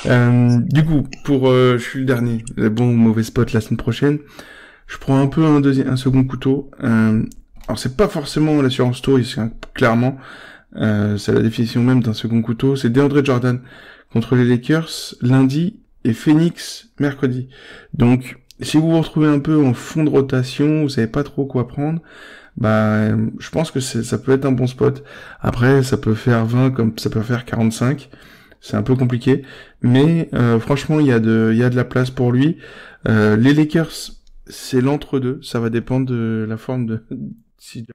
Speaker 3: Du coup, je suis le dernier, le bon ou mauvais spot la semaine prochaine. Je prends un peu un second couteau. Alors c'est pas forcément l'assurance tour ici, hein, clairement. C'est la définition même d'un second couteau. C'est DeAndre Jordan contre les Lakers lundi et Phoenix mercredi. Donc si vous vous retrouvez un peu en fond de rotation, vous savez pas trop quoi prendre, bah je pense que ça peut être un bon spot. Après ça peut faire 20 comme ça peut faire 45. C'est un peu compliqué, mais franchement il y a de la place pour lui. Les Lakers, c'est l'entre-deux, ça va dépendre de la forme de si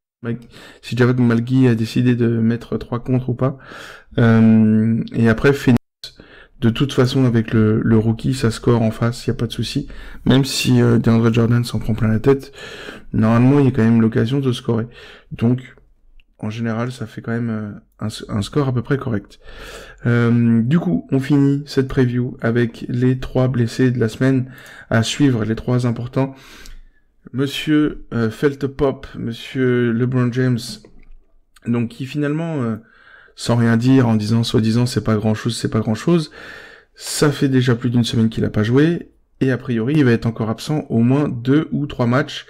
Speaker 3: Javon Malgi a décidé de mettre 3 contre ou pas. Et après Phoenix, de toute façon avec le rookie, ça score en face, y a pas de souci. Même si DeAndre Jordan s'en prend plein la tête, normalement il y a quand même l'occasion de scorer. Donc en général, ça fait quand même un score à peu près correct. Du coup, on finit cette preview avec les 3 blessés de la semaine à suivre, les 3 importants. Monsieur Feltpop, Monsieur LeBron James, donc qui finalement, sans rien dire, en disant soi-disant c'est pas grand chose, Ça fait déjà plus d'une semaine qu'il a pas joué, et a priori, il va être encore absent au moins 2 ou 3 matchs.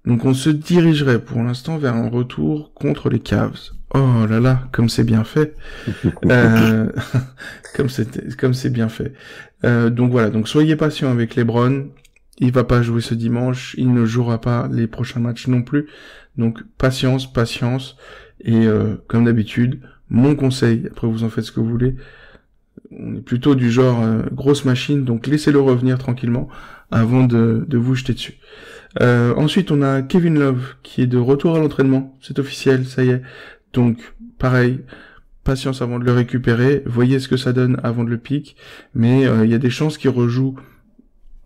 Speaker 3: Donc on se dirigerait pour l'instant vers un retour contre les Cavs. Oh là là, comme c'est bien fait. Comme c'est bien fait. Donc voilà, donc soyez patient avec LeBron. Il va pas jouer ce dimanche, il ne jouera pas les prochains matchs non plus. Donc patience. Et comme d'habitude, mon conseil, après vous en faites ce que vous voulez, on est plutôt du genre grosse machine, donc laissez-le revenir tranquillement avant de vous jeter dessus. Ensuite, on a Kevin Love qui est de retour à l'entraînement. C'est officiel, ça y est. Donc, pareil, patience avant de le récupérer. Voyez ce que ça donne avant de le pick. Mais il y a des chances qu'il rejoue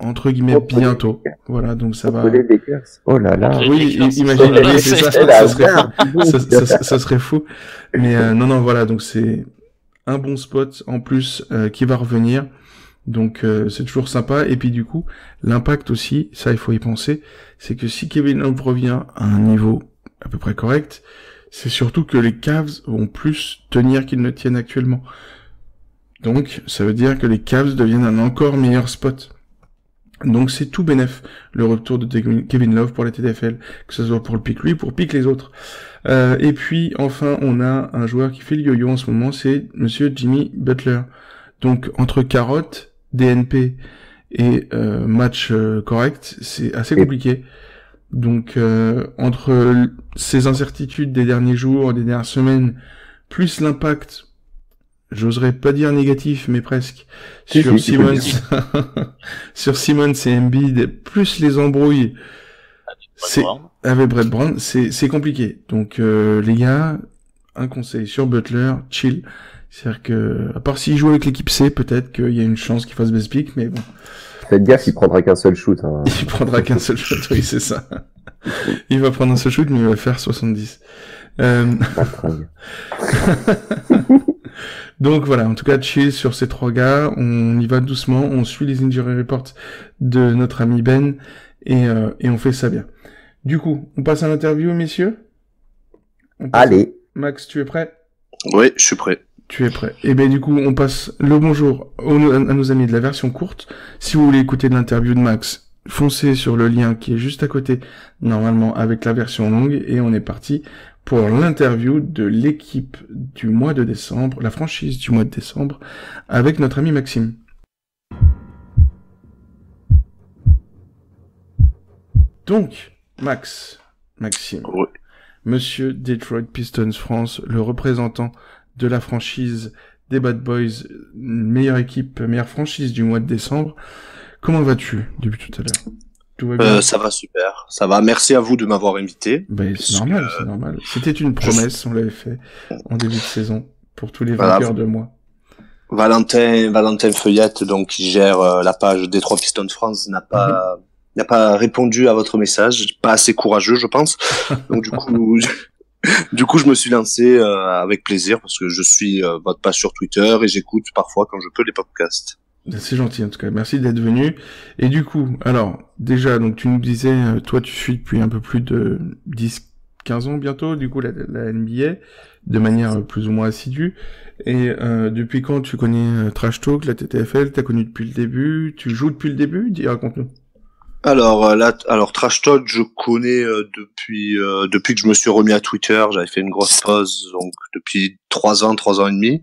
Speaker 3: entre guillemets bientôt. Voilà, donc ça va.
Speaker 5: Oh là là.
Speaker 3: Oui, imagine, oui, c'est ça serait fou. Mais non, voilà, donc c'est un bon spot en plus qui va revenir. Donc c'est toujours sympa. Et puis du coup, l'impact aussi, ça il faut y penser, c'est que si Kevin Love revient à un niveau à peu près correct, c'est surtout que les Cavs vont plus tenir qu'ils ne tiennent actuellement. Donc ça veut dire que les Cavs deviennent un encore meilleur spot. Donc c'est tout bénef, le retour de Kevin Love pour la TTFL, que ce soit pour le pick lui, pour pick les autres. Et puis enfin, on a un joueur qui fait le yo-yo en ce moment, c'est monsieur Jimmy Butler. Donc entre carottes, DNP et match correct, c'est assez compliqué. Donc entre ces incertitudes des derniers jours, des dernières semaines, plus l'impact, j'oserais pas dire négatif, mais presque, sur Simmons, sur Simmons et Embiid, plus les embrouilles, avec Brett Brown, c'est compliqué. Donc les gars, un conseil sur Butler, chill. C'est-à-dire que, à part s'il joue avec l'équipe C, peut-être qu'il y a une chance qu'il fasse best pick, mais bon.
Speaker 5: Faites gaffe, il prendra qu'un seul shoot. Hein.
Speaker 3: Il prendra qu'un seul shoot, oui, c'est ça. Il va prendre un seul shoot, mais il va faire 70. Donc voilà, en tout cas, chill sur ces trois gars. On y va doucement, on suit les injury reports de notre ami Ben, et on fait ça bien. Du coup, on passe à l'interview, messieurs?
Speaker 5: Allez.
Speaker 3: Max, tu es prêt?
Speaker 6: Oui, je suis prêt.
Speaker 3: Tu es prêt. Et bien du coup, on passe le bonjour à nos amis de la version courte. Si vous voulez écouter l'interview de Max, foncez sur le lien qui est juste à côté, normalement avec la version longue, et on est parti pour l'interview de l'équipe du mois de décembre, la franchise du mois de décembre, avec notre ami Maxime. Donc, Maxime,
Speaker 6: oui.
Speaker 3: Monsieur Detroit Pistons France, le représentant de la franchise des Bad Boys, meilleure équipe, meilleure franchise du mois de décembre. Comment vas-tu depuis tout à l'heure? Tout va bien?
Speaker 6: Ça va super, ça va. Merci à vous de m'avoir invité.
Speaker 3: Ben, c'est normal. C'était une promesse, on l'avait fait en début de saison pour tous les vainqueurs de mois.
Speaker 6: Valentin Feuillette, donc qui gère la page Detroit Pistons France, n'a pas répondu à votre message, pas assez courageux, je pense. Donc du coup, je me suis lancé avec plaisir parce que je suis votre page sur Twitter et j'écoute parfois quand je peux les podcasts.
Speaker 3: C'est gentil en tout cas, merci d'être venu. Et du coup, alors déjà, donc tu nous disais, toi tu suis depuis un peu plus de 10-15 ans bientôt, du coup la NBA, de manière plus ou moins assidue. Et depuis quand tu connais Trash Talk, la TTFL, t'as connu depuis le début, tu joues depuis le début, raconte-nous.
Speaker 6: Alors Trash Talk, je connais depuis que je me suis remis à Twitter. J'avais fait une grosse pause, donc depuis 3 ans et demi.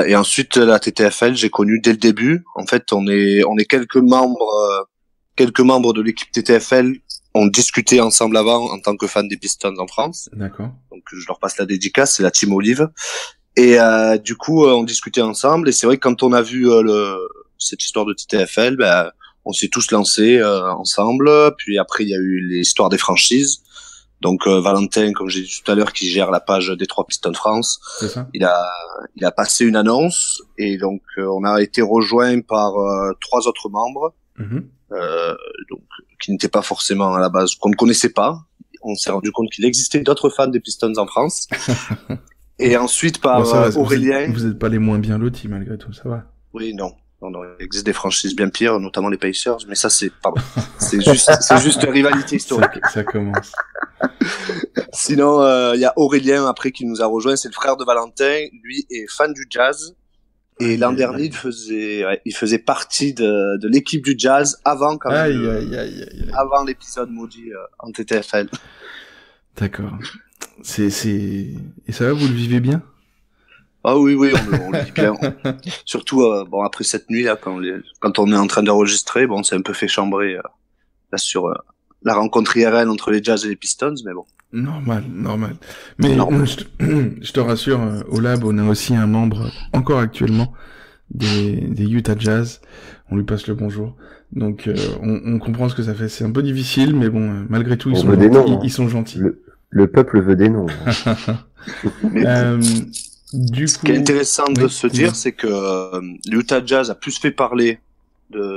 Speaker 6: Et ensuite la TTFL, j'ai connu dès le début. En fait, on est quelques membres de l'équipe TTFL. On discutait ensemble avant en tant que fan des Pistons en France.
Speaker 3: D'accord.
Speaker 6: Donc je leur passe la dédicace, c'est la Team Olive. Et du coup, on discutait ensemble. Et c'est vrai que quand on a vu cette histoire de TTFL, on s'est tous lancés ensemble. Puis après, il y a eu l'histoire des franchises. Donc Valentin, comme j'ai dit tout à l'heure, qui gère la page Detroit Pistons France,
Speaker 3: c'est ça.
Speaker 6: Il a passé une annonce et donc on a été rejoint par 3 autres membres, donc qui n'étaient pas forcément à la base, qu'on ne connaissait pas. On s'est rendu compte qu'il existait d'autres fans des Pistons en France. Et ensuite par Aurélien.
Speaker 3: Vous êtes pas les moins bien lotis malgré tout, ça va.
Speaker 6: Oui, non, il existe des franchises bien pires, notamment les Pacers, mais ça c'est juste rivalité historique.
Speaker 3: Ça commence.
Speaker 6: Sinon, il y a Aurélien après qui nous a rejoint, c'est le frère de Valentin, lui est fan du jazz Et l'an dernier, il faisait partie de l'équipe du Jazz avant quand même, avant l'épisode maudit en TTFL.
Speaker 3: D'accord. Et ça va, vous le vivez bien?
Speaker 6: Ah oui, on le vit bien. Surtout, après cette nuit là, quand on est en train d'enregistrer, bon, c'est un peu fait chambrer là sur la rencontre IRL entre les Jazz et les Pistons, mais bon.
Speaker 3: Normal. Mais je te rassure, au lab, on a aussi un membre encore actuellement des Utah Jazz. On lui passe le bonjour. Donc, on comprend ce que ça fait. C'est un peu difficile, mais bon, malgré tout, ils sont gentils.
Speaker 5: Le peuple veut des noms.
Speaker 6: Ce qui est intéressant de se dire, c'est que l'Utah Jazz a plus fait parler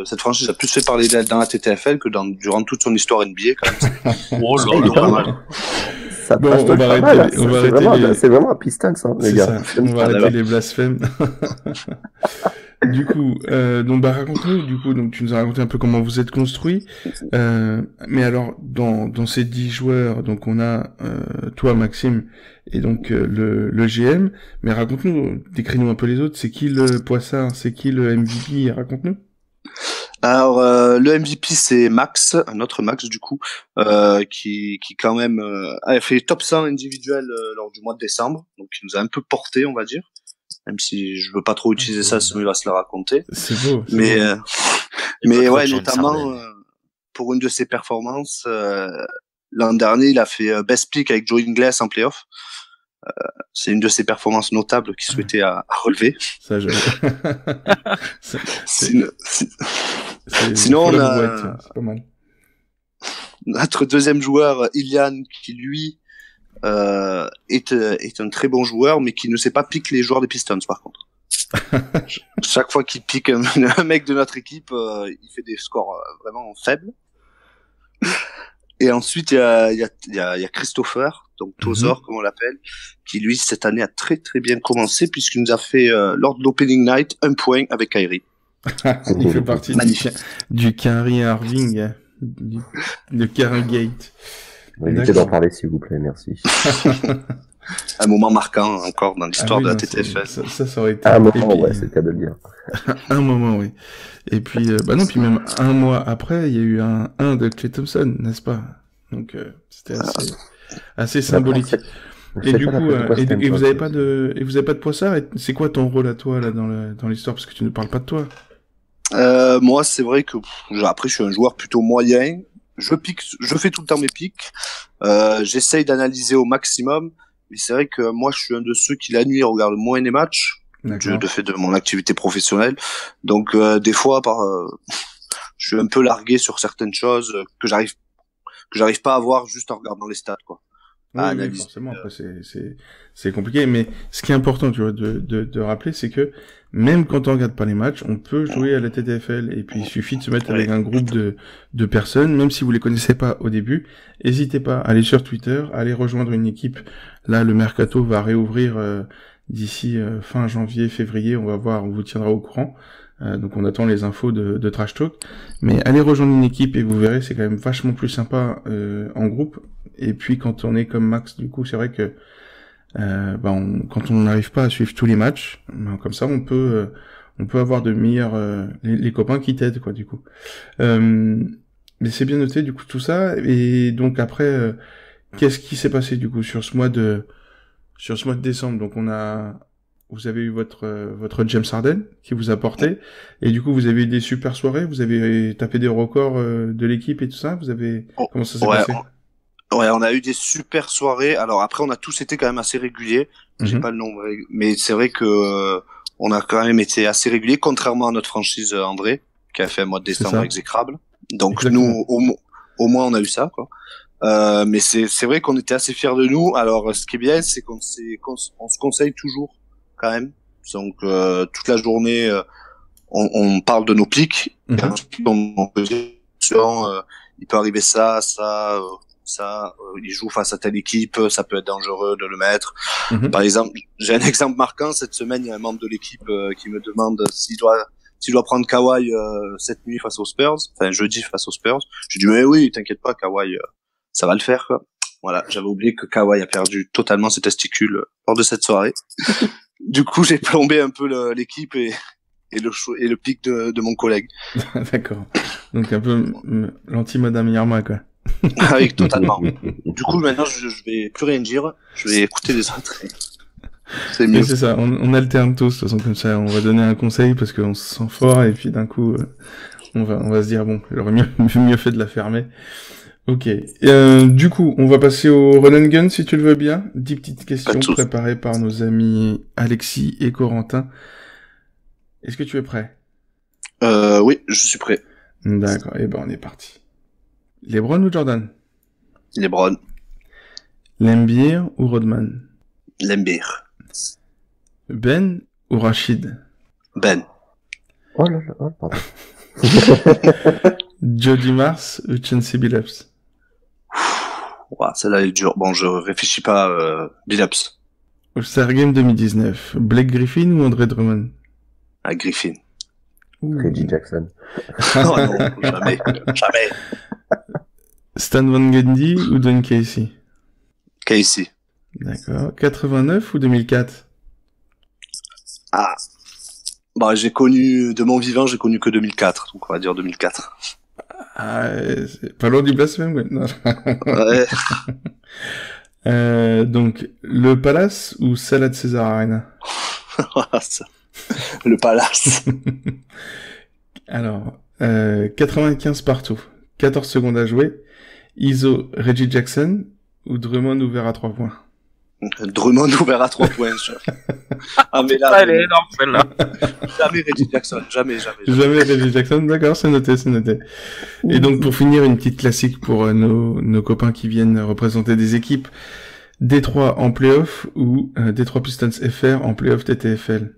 Speaker 6: cette franchise a plus fait parler d'elle dans la TTFL que durant toute son histoire NBA quand même.
Speaker 4: Oh là là.
Speaker 5: Ça passe
Speaker 3: on va arrêter.
Speaker 5: C'est vraiment un Pistons, hein, les gars.
Speaker 3: On va arrêter les blasphèmes. Du coup, raconte-nous, donc tu nous as raconté un peu comment vous êtes construit. Mais alors, dans ces 10 joueurs, donc on a toi, Maxime, et donc le GM. Mais raconte-nous, décris-nous un peu les autres. C'est qui le Poissard? C'est qui le MVP? Raconte-nous.
Speaker 6: Alors le MVP c'est Max, un autre Max du coup, qui quand même a fait top 100 individuel lors du mois de décembre, donc il nous a un peu porté, on va dire, même si je veux pas trop utiliser ça, sinon il va se le raconter.
Speaker 3: C'est beau.
Speaker 6: Mais ouais, notamment pour une de ses performances, l'an dernier il a fait best pick avec Joe Ingles en playoff. C'est une de ses performances notables qu'il souhaitait à relever.
Speaker 3: Ça,
Speaker 6: Sinon, on a
Speaker 3: c'est pas mal.
Speaker 6: Notre deuxième joueur, Ilian, qui lui est un très bon joueur, mais qui ne sait pas piquer les joueurs des Pistons, par contre. Chaque fois qu'il pique un mec de notre équipe, il fait des scores vraiment faibles. Et ensuite, il y a Christopher, donc Tozor, comme on l'appelle, qui lui, cette année, a très très bien commencé, puisqu'il nous a fait, lors de l'opening night, 1 point avec Kyrie.
Speaker 3: Il fait partie du Kyrie Irving, de Kyrie Gate.
Speaker 5: Évitez d'en parler, s'il vous plaît, merci.
Speaker 6: Un moment marquant encore dans l'histoire de la TTFL.
Speaker 3: Ça aurait été...
Speaker 5: Un moment, ouais, c'est le cas de le dire.
Speaker 3: Un moment, oui. Et puis, puis même un mois après, il y a eu un 1 de Klay Thompson, n'est-ce pas? Donc, c'était assez symbolique. Et du coup, et vous avez pas de Poissard? C'est quoi ton rôle à toi, là, dans l'histoire? Parce que tu ne parles pas de toi.
Speaker 6: Moi, c'est vrai que, après, je suis un joueur plutôt moyen. Je fais tout le temps mes pics. J'essaye d'analyser au maximum. Mais c'est vrai que moi, je suis un de ceux qui, la nuit, regarde moins les matchs. De fait de mon activité professionnelle. Donc, des fois, je suis un peu largué sur certaines choses que j'arrive pas à voir juste en regardant les stats, quoi.
Speaker 3: Oui, forcément. Après, c'est compliqué. Mais ce qui est important, tu vois, de rappeler, c'est que même quand on regarde pas les matchs, on peut jouer à la TTFL. Et puis, il suffit de se mettre avec un groupe de personnes, même si vous les connaissez pas au début. N'hésitez pas à aller sur Twitter, à aller rejoindre une équipe. Là, le mercato va réouvrir d'ici fin janvier, février. On va voir, on vous tiendra au courant. Donc on attend les infos de Trash Talk. Mais allez rejoindre une équipe et vous verrez, c'est quand même vachement plus sympa en groupe. Et puis quand on est comme Max, du coup, c'est vrai que quand on n'arrive pas à suivre tous les matchs, comme ça on peut avoir de meilleurs les copains qui t'aident, quoi, du coup. Mais c'est bien noté, du coup, tout ça. Et donc après, qu'est-ce qui s'est passé, du coup, sur ce mois de décembre? Donc vous avez eu votre James Harden qui vous a porté, et du coup vous avez eu des super soirées, vous avez tapé des records de l'équipe et tout ça. Comment ça s'est passé?
Speaker 6: Ouais, on a eu des super soirées. Alors après, on a tous été quand même assez réguliers. J'ai pas le nombre, mais c'est vrai que on a quand même été assez réguliers, contrairement à notre franchise André, qui a fait un mois de décembre exécrable. Donc nous, au moins, on a eu ça, quoi. Mais c'est vrai qu'on était assez fiers de nous. Alors, ce qui est bien, c'est qu'on se conseille toujours, quand même. Donc, toute la journée, on parle de nos pics. Et ensuite, on peut dire, il peut arriver ça, il joue face à telle équipe, ça peut être dangereux de le mettre. Par exemple, j'ai un exemple marquant. Cette semaine, il y a un membre de l'équipe qui me demande s'il doit prendre Kawhi cette nuit face aux Spurs, enfin jeudi face aux Spurs. Je lui dis mais oui, t'inquiète pas, Kawhi, ça va le faire, quoi. Voilà, j'avais oublié que Kawhi a perdu totalement ses testicules lors de cette soirée. Du coup, j'ai plombé un peu l'équipe et le pic de mon collègue.
Speaker 3: D'accord. Donc un peu l'anti-Madame Irma, quoi.
Speaker 6: Ah oui, totalement. Du coup, maintenant, je vais plus rien dire. Je vais écouter les autres. C'est mieux.
Speaker 3: Oui, c'est ça. On alterne tous, de toute façon, comme ça. On va donner un conseil parce qu'on se sent fort et puis d'un coup, on va se dire, bon, j'aurais mieux fait de la fermer. Ok. Du coup, on va passer au run and gun, si tu le veux bien. 10 petites questions préparées par nos amis Alexis et Corentin. Est-ce que tu es prêt?
Speaker 6: Oui, je suis prêt.
Speaker 3: D'accord. Et ben, on est parti. LeBron ou Jordan?
Speaker 6: LeBron.
Speaker 3: Lembeer ou Rodman?
Speaker 6: Lembeer.
Speaker 3: Ben ou Rachid?
Speaker 6: Ben.
Speaker 5: Oh là là, oh, pardon.
Speaker 3: Jody Mars ou Chauncey Billups?
Speaker 6: Ouah, celle-là est dure. Bon, je réfléchis pas. Billups.
Speaker 3: All-Star Game 2019. Blake Griffin ou André Drummond?
Speaker 6: À Griffin.
Speaker 5: Reggie Jackson.
Speaker 6: Oh non, jamais. Jamais.
Speaker 3: Stan Van Gundy ou Don Casey?
Speaker 6: Casey.
Speaker 3: D'accord. 89 ou 2004?
Speaker 6: Ah. Bah, de mon vivant, j'ai connu que 2004. Donc, on va dire 2004.
Speaker 3: Ah, c'est pas loin du blasphème, ouais. Non.
Speaker 6: Ouais.
Speaker 3: Donc, le Palace ou Salade César Arena?
Speaker 6: Le Palace.
Speaker 3: Alors, 95 partout. 14 secondes à jouer. ISO Reggie Jackson ou Drummond ouvert à 3 points?
Speaker 6: Drummond ouvert à 3 points. Ah, mais là.
Speaker 4: Elle est énorme, celle-là.
Speaker 6: Jamais Reggie Jackson. Jamais.
Speaker 3: Jamais Reggie Jackson, d'accord, c'est noté. Et donc, pour finir, une petite classique pour nos copains qui viennent représenter des équipes. Détroit en playoff ou Détroit Pistons FR en playoff TTFL?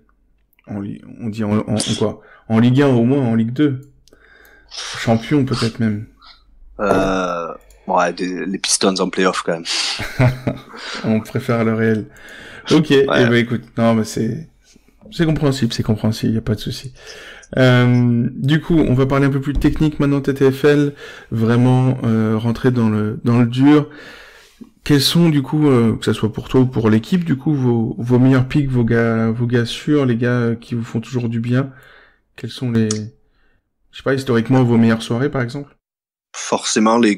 Speaker 3: On dit en quoi? En Ligue 1 au moins, en Ligue 2. Champion peut-être même.
Speaker 6: Ouais, les Pistons en playoff quand même.
Speaker 3: On préfère le réel. Ok, ouais. Eh ben écoute, non mais c'est compréhensible, y a pas de souci. Du coup, on va parler un peu plus technique maintenant TTFL, vraiment rentrer dans le dur. Quels sont du coup, que ça soit pour toi ou pour l'équipe, du coup vos meilleurs pics, vos gars sûrs, les gars qui vous font toujours du bien? Quels sont je sais pas, historiquement vos meilleures soirées par exemple?
Speaker 6: Forcément, les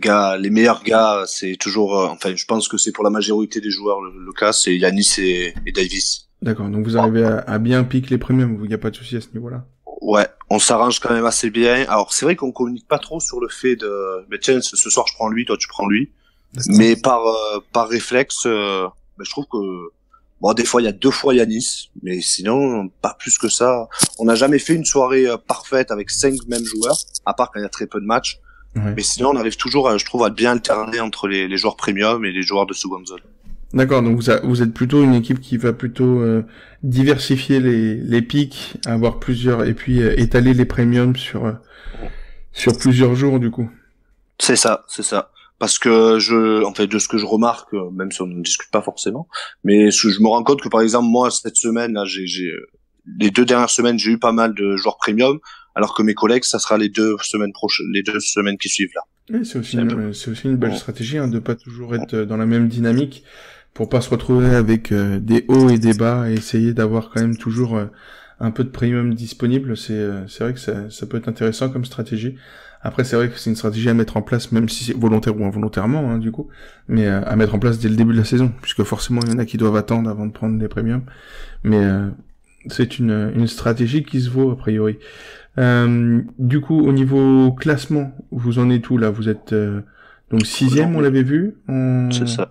Speaker 6: meilleurs gars, c'est toujours, enfin, je pense que c'est pour la majorité des joueurs le cas, c'est Giannis et Davis.
Speaker 3: D'accord, donc vous arrivez à bien piquer les premiums, il n'y a pas de souci à ce niveau-là.
Speaker 6: Ouais, on s'arrange quand même assez bien. Alors c'est vrai qu'on communique pas trop sur le fait de, mais tiens, ce soir je prends lui, toi tu prends lui. Mais par réflexe, je trouve que bon, des fois il y a 2 fois Giannis, mais sinon pas plus que ça. On n'a jamais fait une soirée parfaite avec 5 mêmes joueurs, à part quand il y a très peu de matchs. Ouais. Mais sinon on arrive toujours, je trouve, à bien alterner entre les joueurs premium et les joueurs de seconde zone.
Speaker 3: D'accord, donc vous êtes plutôt une équipe qui va plutôt diversifier les pics, avoir plusieurs et puis étaler les premiums sur plusieurs jours du coup.
Speaker 6: C'est ça. Parce que en fait, de ce que je remarque, même si on ne discute pas forcément, mais je me rends compte que par exemple moi cette semaine là, les 2 dernières semaines, j'ai eu pas mal de joueurs premium, alors que mes collègues, ça sera les 2 semaines qui suivent là.
Speaker 3: Oui, c'est aussi une belle stratégie de pas toujours être dans la même dynamique pour pas se retrouver avec des hauts et des bas et essayer d'avoir quand même toujours un peu de premium disponible. C'est vrai que ça peut être intéressant comme stratégie. Après, c'est vrai que c'est une stratégie à mettre en place, même si c'est volontaire ou involontairement, du coup, mais à mettre en place dès le début de la saison, puisque forcément, il y en a qui doivent attendre avant de prendre des premiums. Mais c'est une stratégie qui se vaut, a priori. Du coup, au niveau classement, vous en êtes où, là? Vous êtes donc 6e, on l'avait vu.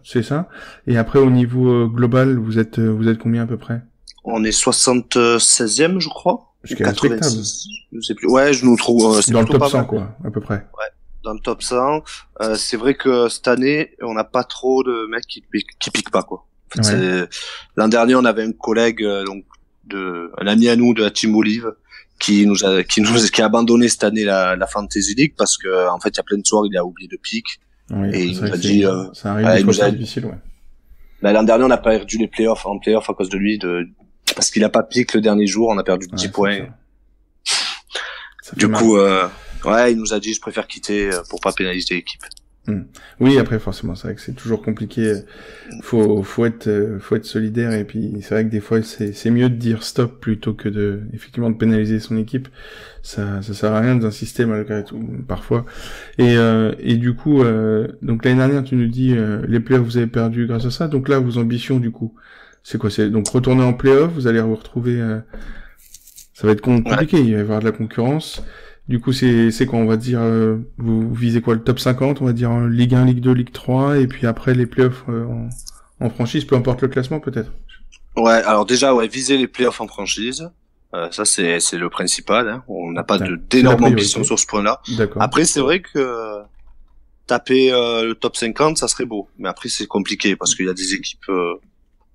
Speaker 3: C'est ça. Et après, au niveau global, vous êtes combien à peu près?
Speaker 6: On est 76e, je crois.
Speaker 3: Ce qui est respectable.
Speaker 6: Je sais plus. Ouais, je nous trouve.
Speaker 3: Dans le top 100, quoi, à peu près.
Speaker 6: Ouais, dans le top 100. C'est vrai que cette année, on n'a pas trop de mecs qui piquent pas, quoi. En fait, ouais. L'an dernier, on avait un collègue, un ami à nous de la Team Olive, qui a abandonné cette année la Fantasy League parce que, en fait, il y a plein de soirs, il a oublié de pique.
Speaker 3: Oui,
Speaker 6: et il nous a dit,
Speaker 3: ça arrive des fois, c'est difficile, ouais.
Speaker 6: L'an dernier, on n'a pas perdu les playoffs à cause de lui, parce qu'il a pas piqué le dernier jour, on a perdu 10 points. Du coup, il nous a dit, je préfère quitter pour pas pénaliser l'équipe.
Speaker 3: Oui, après forcément, c'est vrai que c'est toujours compliqué. Faut être solidaire, et puis c'est vrai que des fois c'est mieux de dire stop plutôt que effectivement de pénaliser son équipe. Ça sert à rien d'insister malgré tout parfois. Et du coup, donc l'année dernière tu nous dis les playoffs vous avez perdu grâce à ça. Donc là vos ambitions du coup, c'est quoi? C'est donc retourner en playoffs, vous allez vous retrouver. Ça va être compliqué, il va y avoir de la concurrence. Du coup, c'est quoi, on va dire, vous visez quoi, le top 50, on va dire Ligue 1, Ligue 2, Ligue 3, et puis après les playoffs en franchise, peu importe le classement peut-être.
Speaker 6: Ouais, alors déjà, viser les playoffs en franchise, ça c'est le principal. Hein. On n'a pas d'énormes ambitions sur ce point-là.
Speaker 3: D'accord.
Speaker 6: Après, c'est vrai que taper le top 50, ça serait beau, mais après c'est compliqué parce qu'il y a des équipes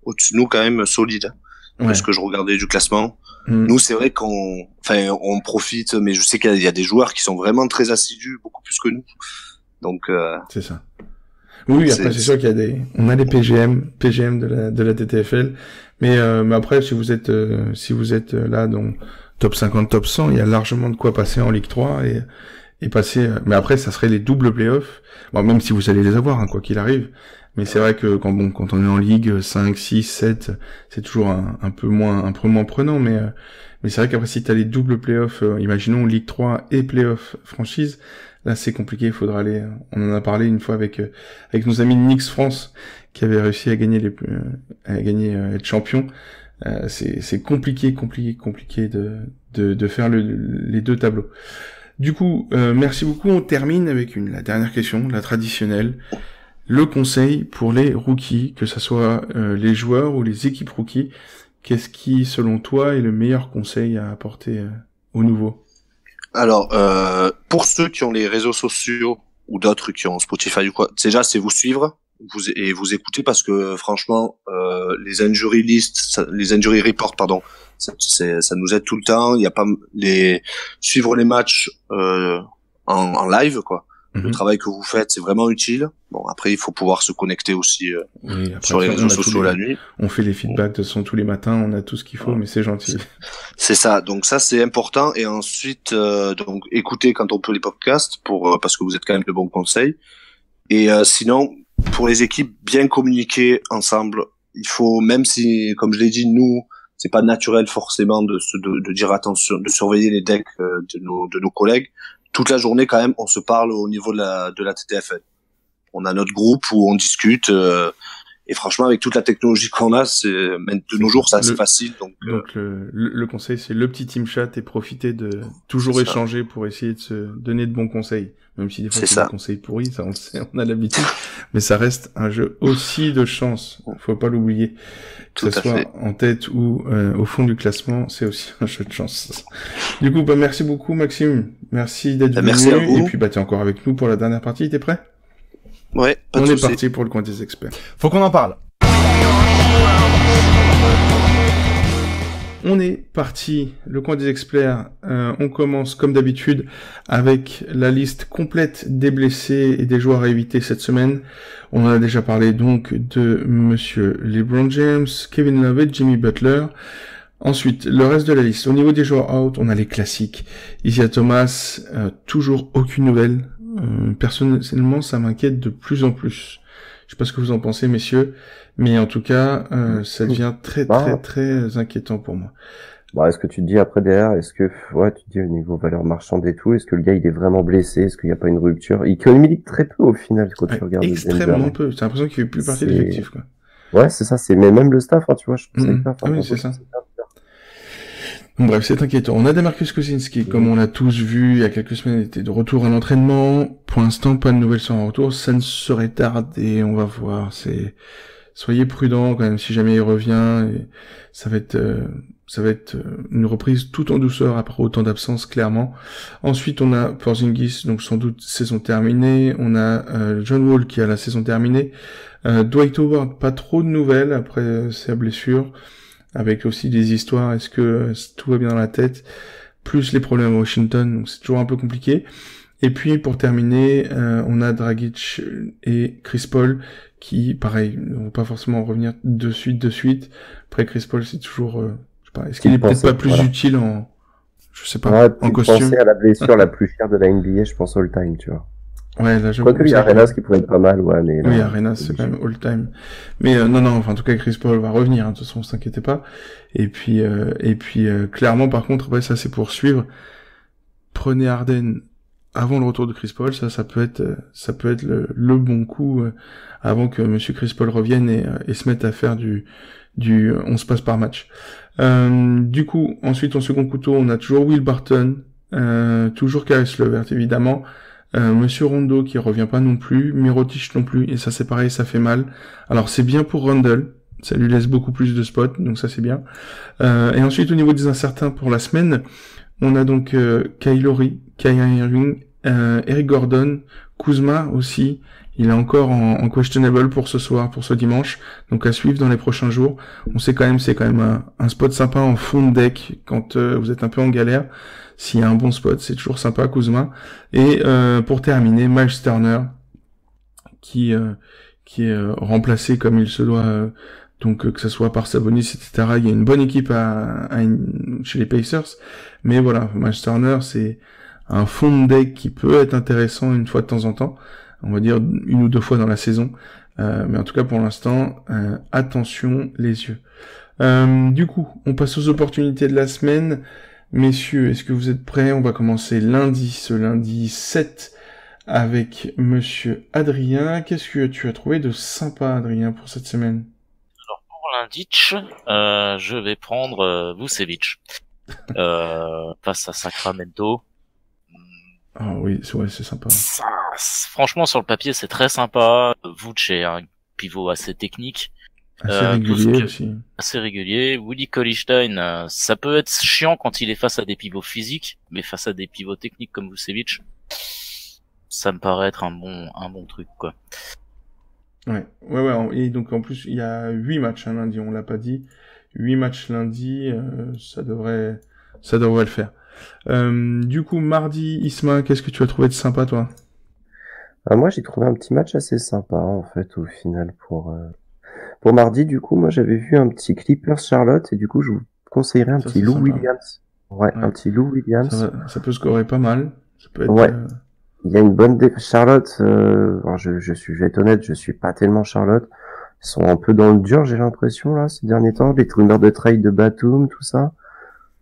Speaker 6: au-dessus de nous quand même solides. Parce que je regardais du classement. Nous, c'est vrai on profite, mais je sais qu'il y a des joueurs qui sont vraiment très assidus, beaucoup plus que nous. Donc,
Speaker 3: c'est ça. Oui, après, c'est sûr qu'il y a on a des PGM de la TTFL, mais après, si vous êtes là, dans top 50, top 100, il y a largement de quoi passer en Ligue 3 et passer, mais après, ça serait les doubles playoffs. Bon, même si vous allez les avoir, hein, quoi qu'il arrive. Mais c'est vrai que quand on est en Ligue 5, 6, 7, c'est toujours un peu moins prenant, mais c'est vrai qu'après si t'as les doubles playoffs, imaginons Ligue 3 et playoffs franchise, là c'est compliqué, il faudra aller, on en a parlé une fois avec nos amis de Nix France, qui avaient réussi à gagner être champion. C'est compliqué de faire les deux tableaux. Du coup, merci beaucoup, on termine avec la dernière question, la traditionnelle. Le conseil pour les rookies, que ce soit les joueurs ou les équipes rookies, qu'est-ce qui, selon toi, est le meilleur conseil à apporter aux nouveaux? Alors,
Speaker 6: pour ceux qui ont les réseaux sociaux ou d'autres qui ont Spotify ou quoi, déjà c'est vous suivre et vous écouter parce que franchement, les injury lists, les injury reports, pardon, ça nous aide tout le temps. Il y a pas suivre les matchs en live quoi. Le travail que vous faites, c'est vraiment utile. Bon, après, il faut pouvoir se connecter aussi sur les réseaux sociaux la nuit.
Speaker 3: On fait les feedbacks de son tous les matins, on a tout ce qu'il faut, mais c'est gentil.
Speaker 6: C'est ça, donc ça c'est important. Et ensuite, donc écoutez quand on peut les podcasts parce que vous êtes quand même de bons conseils. Et sinon, pour les équipes, bien communiquer ensemble. Il faut, même si, comme je l'ai dit, nous, c'est pas naturel forcément de dire attention, de surveiller les decks de nos collègues. Toute la journée quand même, on se parle au niveau de la TTFL. On a notre groupe où on discute et franchement avec toute la technologie qu'on a, même de nos jours c'est assez facile. Donc
Speaker 3: le conseil c'est le petit team chat et profiter de toujours échanger pour essayer de se donner de bons conseils. Même si des fois c'est des conseils pourris, ça on le sait, on a l'habitude, mais ça reste un jeu aussi de chance. Faut pas l'oublier. Que ce soit en tête ou au fond du classement, c'est aussi un jeu de chance. Du coup, merci beaucoup Maxime. Merci d'être venu.
Speaker 6: Merci à vous.
Speaker 3: Et puis t'es encore avec nous pour la dernière partie, t'es prêt?
Speaker 6: Ouais, pas de
Speaker 3: soucis.
Speaker 6: On est
Speaker 3: parti pour le coin des experts.
Speaker 1: Faut qu'on en parle.
Speaker 3: On est parti, le coin des experts. On commence comme d'habitude avec la liste complète des blessés et des joueurs à éviter cette semaine. On en a déjà parlé donc de monsieur LeBron James, Kevin Love et Jimmy Butler. Ensuite, le reste de la liste. Au niveau des joueurs out, on a les classiques. Isaiah Thomas, toujours aucune nouvelle. Personnellement, ça m'inquiète de plus en plus. Je sais pas ce que vous en pensez, messieurs, mais en tout cas, ça devient très inquiétant pour moi.
Speaker 5: Bon, est-ce que tu te dis après derrière, tu te dis au niveau valeur marchande et tout, est-ce que le gars il est vraiment blessé, est-ce qu'il n'y a pas une rupture? Il communique très peu au final quand tu regardes.
Speaker 3: Extrêmement peu. J'ai l'impression qu'il fait plus partie de l'effectif, quoi.
Speaker 5: Ouais, c'est ça, mais même le staff, hein, tu vois, je trouve ça hyper fort.
Speaker 3: Oui, c'est ça. Bref, c'est inquiétant. On a Demarcus Cousins qui, comme on l'a tous vu il y a quelques semaines, était de retour à l'entraînement. Pour l'instant, pas de nouvelles sur un retour. Ça ne serait tardé, on va voir. Soyez prudents quand même si jamais il revient. Et ça va être une reprise tout en douceur après autant d'absence, clairement. Ensuite, on a Porzingis, donc sans doute saison terminée. On a John Wall qui a la saison terminée. Dwight Howard, pas trop de nouvelles après sa blessure. Avec aussi des histoires, est-ce que tout va bien dans la tête, plus les problèmes à Washington, donc c'est toujours un peu compliqué. Et puis pour terminer, on a Dragic et Chris Paul qui, pareil, ne vont pas forcément revenir de suite. Après Chris Paul, c'est toujours, je sais pas, est-ce qu'il est peut-être pas plus utile en costume?
Speaker 5: Penser à la blessure la plus chère de la NBA, je pense all time, tu vois.
Speaker 3: Ouais, là, j'avoue.
Speaker 5: Quoique, il y a Arenas qui pourrait être pas mal, ouais, mais là,
Speaker 3: Oui, Arenas, c'est quand même all-time. Mais non, enfin, en tout cas, Chris Paul va revenir, hein, de toute façon, ne s'inquiétez pas. Et puis, clairement, par contre, après, ça, c'est pour suivre. Prenez Harden avant le retour de Chris Paul, ça peut être le bon coup avant que Monsieur Chris Paul revienne et se mette à faire du on se passe par match. Du coup, ensuite, en second couteau, on a toujours Will Barton, toujours Caris LeVert, évidemment. Monsieur Rondo qui revient pas non plus, Mirotic non plus, et ça c'est pareil, ça fait mal. Alors c'est bien pour Rundle, ça lui laisse beaucoup plus de spots, donc ça c'est bien. Et ensuite au niveau des incertains pour la semaine, on a donc Kyle Lowry, Kyrie Irving, Eric Gordon, Kuzma aussi. Il est encore en questionable pour ce soir, pour ce dimanche, donc à suivre dans les prochains jours. On sait quand même, c'est quand même un spot sympa en fond de deck quand vous êtes un peu en galère. S'il y a un bon spot, c'est toujours sympa, Kuzma. Et pour terminer, Miles Turner, qui est remplacé comme il se doit, donc que ce soit par Sabonis, etc. Il y a une bonne équipe chez les Pacers, mais voilà, Miles Turner, c'est un fond de deck qui peut être intéressant une fois de temps en temps, on va dire 1 ou 2 fois dans la saison, mais en tout cas pour l'instant, attention les yeux. Du coup, on passe aux opportunités de la semaine. Messieurs, est-ce que vous êtes prêts? On va commencer ce lundi 7 avec Monsieur Adrien. Qu'est-ce que tu as trouvé de sympa, Adrien, pour cette semaine?
Speaker 4: Alors pour l'Inditch, je vais prendre Vucevic face à Sacramento.
Speaker 3: Ah oui, c'est sympa.
Speaker 4: Franchement, sur le papier, c'est très sympa. Vuce est un pivot assez technique.
Speaker 3: Assez régulier aussi.
Speaker 4: Assez régulier. Willie Cauley-Stein, ça peut être chiant quand il est face à des pivots physiques, mais face à des pivots techniques comme Vucevic, ça me paraît être un bon truc, quoi.
Speaker 3: Ouais. Et donc en plus, il y a 8 matchs lundi, on l'a pas dit. 8 matchs lundi, ça devrait le faire. Du coup, mardi, Isma, qu'est-ce que tu as trouvé de sympa, toi?
Speaker 5: Moi, j'ai trouvé un petit match assez sympa, en fait, au final, pour mardi. Du coup, moi, j'avais vu un petit Clippers Charlotte, et du coup, je vous conseillerais un petit Lou Williams. Ouais, un petit Lou Williams.
Speaker 3: Ça peut scorer pas mal. Ça peut être,
Speaker 5: ouais. Il y a une bonne Charlotte, alors je vais être honnête, je suis pas tellement Charlotte. Ils sont un peu dans le dur, j'ai l'impression, là, ces derniers temps. Les rumeurs de trade de Batum, tout ça.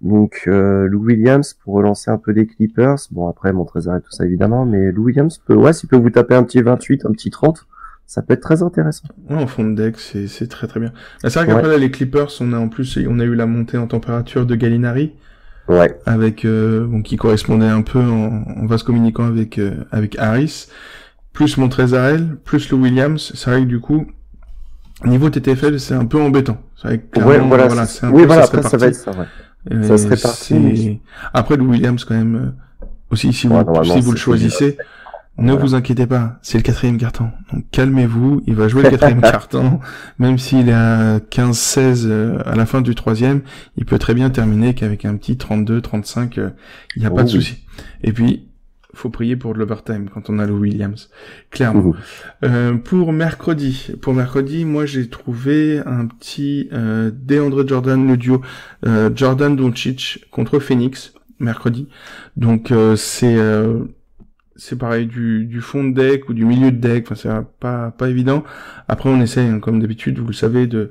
Speaker 5: Donc Lou Williams pour relancer un peu les Clippers. Bon après Montrezl et tout ça évidemment, mais Lou Williams s'il peut vous taper un petit 28, un petit 30, ça peut être très intéressant.
Speaker 3: Ouais, en fond de deck, c'est très très bien. Là, c'est vrai qu'après là, les Clippers, on a eu la montée en température de Gallinari.
Speaker 5: Ouais.
Speaker 3: Avec qui correspondait un peu en vase communicant avec Harris, plus Montrezl, plus Lou Williams. C'est vrai que du coup, niveau TTFL, c'est un peu embêtant. C'est vrai que
Speaker 5: voilà,
Speaker 3: c'est un
Speaker 5: oui,
Speaker 3: peu,
Speaker 5: voilà, après ça va être ça, ouais. Ça serait parti.
Speaker 3: Après Lou Williams quand même aussi si vous le choisissez, ne vous inquiétez pas, c'est le 4e carton. Donc calmez-vous, il va jouer le 4e carton, même s'il est à 15-16 à la fin du 3e, il peut très bien terminer qu'avec un petit 32-35, il n'y a pas de souci. Et puis faut prier pour l'overtime quand on a Lou Williams, clairement. Pour mercredi, moi j'ai trouvé un petit DeAndre Jordan, le duo Jordan Doncic contre Phoenix mercredi. Donc c'est pareil du fond de deck ou du milieu de deck, enfin c'est pas évident. Après on essaye hein, comme d'habitude, vous le savez, de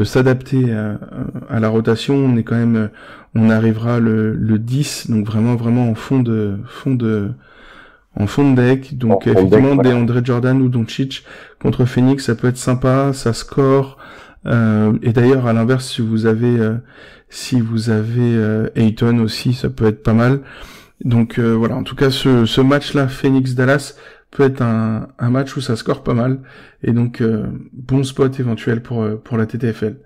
Speaker 3: s'adapter à la rotation. On est quand même on arrivera le 10, donc vraiment en fond de deck. Donc effectivement DeAndre Jordan ou Doncic contre Phoenix, ça peut être sympa, ça score. Et d'ailleurs à l'inverse, si vous avez Ayton aussi, ça peut être pas mal. Donc voilà, en tout cas ce match-là, Phoenix-Dallas, peut être un match où ça score pas mal, et donc bon spot éventuel pour la TTFL.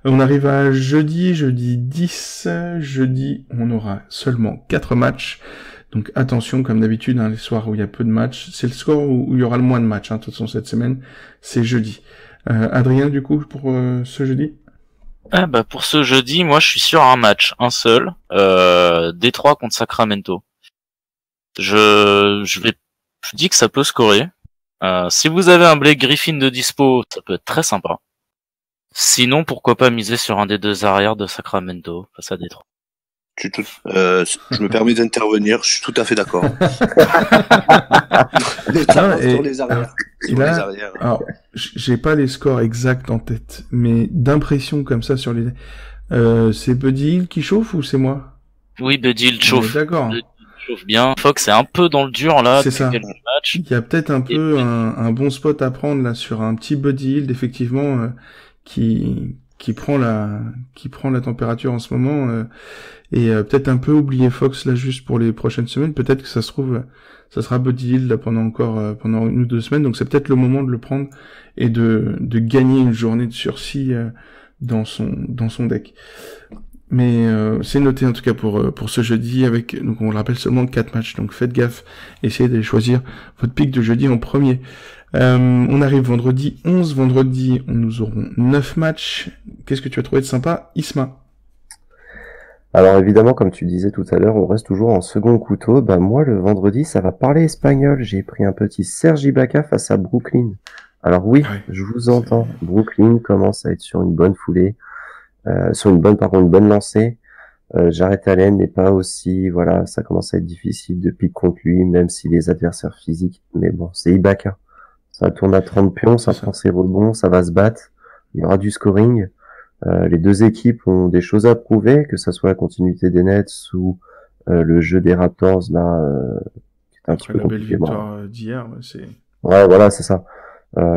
Speaker 3: On arrive à jeudi 10, jeudi on aura seulement 4 matchs, donc attention comme d'habitude, hein, les soirs où il y a peu de matchs, c'est le soir où il y aura le moins de matchs, hein, de toute façon cette semaine, c'est jeudi. Adrien du coup pour ce jeudi?
Speaker 4: Pour ce jeudi, moi je suis sur un match, un seul, Détroit contre Sacramento. Je dis que ça peut scorer. Si vous avez un Blake Griffin de dispo, ça peut être très sympa. Sinon, pourquoi pas miser sur un des deux arrières de Sacramento face à Détroit.
Speaker 6: Je me permets d'intervenir, je suis tout à fait d'accord. Sur les arrières.
Speaker 3: Alors, j'ai pas les scores exacts en tête, mais d'impression comme ça sur les... c'est Buddy Hield qui chauffe ou c'est moi?
Speaker 4: Oui, Buddy Hield chauffe.
Speaker 3: D'accord.
Speaker 4: Buddy Hield chauffe bien. Fox est un peu dans le dur là.
Speaker 3: C'est ça.
Speaker 4: Quelques matchs.
Speaker 3: Il y a peut-être un peu un bon spot à prendre là sur un petit Buddy Hield effectivement qui prend la température en ce moment et peut-être un peu oublier Fox là juste pour les prochaines semaines. Peut-être que ça se trouve ça sera Buddy Hield là pendant 1 ou 2 semaines. Donc c'est peut-être le moment de le prendre et de gagner une journée de sursis dans son deck. Mais c'est noté en tout cas pour ce jeudi avec, donc on le rappelle, seulement 4 matchs, donc faites gaffe, essayez d'aller choisir votre pick de jeudi en premier. On arrive vendredi 11, vendredi nous aurons 9 matchs. Qu'est-ce que tu as trouvé de sympa, Isma?
Speaker 5: Alors évidemment, comme tu disais tout à l'heure, on reste toujours en second couteau. Bah moi, le vendredi, ça va parler espagnol. J'ai pris un petit Serge Ibaka face à Brooklyn. Alors oui, je vous entends. Brooklyn commence à être sur une bonne foulée. Sur une bonne lancée. Jarrett Allen n'est pas aussi, voilà, ça commence à être difficile de pique contre lui, même si les adversaires physiques, mais bon, c'est Ibaka. Ça tourne à 30 pions, ça prend ses rebonds, ça va se battre, il y aura du scoring. Les deux équipes ont des choses à prouver, que ça soit la continuité des Nets ou le jeu des Raptors, là, qui est un petit peu compliqué.
Speaker 3: Après la belle victoire d'hier, c'est...
Speaker 5: Ouais, voilà, c'est ça.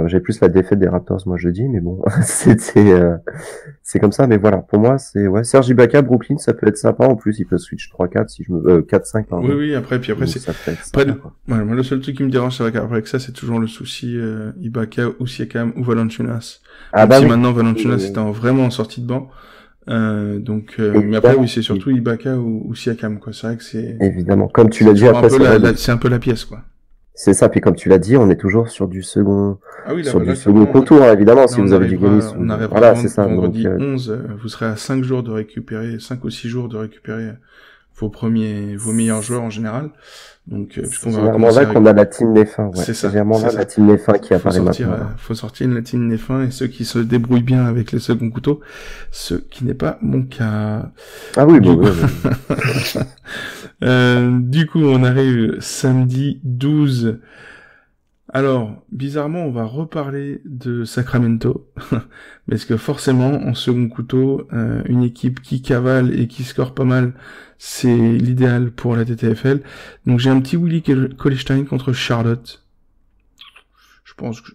Speaker 5: J'ai plus la défaite des Raptors moi jeudi, mais bon, c'est comme ça. Mais voilà, pour moi c'est Serge Ibaka, Brooklyn, ça peut être sympa. En plus, il peut switch 3-4 si je me 4-5 pardon.
Speaker 3: Oui, après c'est
Speaker 5: ça peut être
Speaker 3: après, moi le seul truc qui me dérange c'est avec ça, c'est toujours le souci Ibaka ou Siakam ou Valanciunas. Maintenant Valanciunas est vraiment en sortie de banc. Mais après oui, c'est surtout Ibaka ou Siakam quoi. C'est vrai que c'est
Speaker 5: évidemment comme tu l'as dit après
Speaker 3: c'est un peu la pièce quoi.
Speaker 5: C'est ça, puis comme tu l'as dit, on est toujours sur du second,
Speaker 3: second
Speaker 5: contour, évidemment,
Speaker 3: là,
Speaker 5: si vous avez du Guinness.
Speaker 3: On arrivera
Speaker 5: voilà, c'est ça.
Speaker 3: Vendredi 11, vous serez à 5 jours de récupérer, 5 ou 6 jours de récupérer vos meilleurs joueurs en général. Donc,
Speaker 5: c'est vraiment là qu'on a la team Nefin, ouais.
Speaker 3: C'est ça.
Speaker 5: C'est vraiment là la team Nefin qui apparaît maintenant.
Speaker 3: Faut sortir la team Nefin et ceux qui se débrouillent bien avec les seconds couteaux, ce qui n'est pas mon cas.
Speaker 5: Ah oui,
Speaker 3: bon. Du coup, on arrive samedi 12. Alors, bizarrement, on va reparler de Sacramento, parce que forcément, en second couteau, une équipe qui cavale et qui score pas mal, c'est l'idéal pour la TTFL. Donc j'ai un petit Willie Cauley-Stein contre Charlotte. Je pense que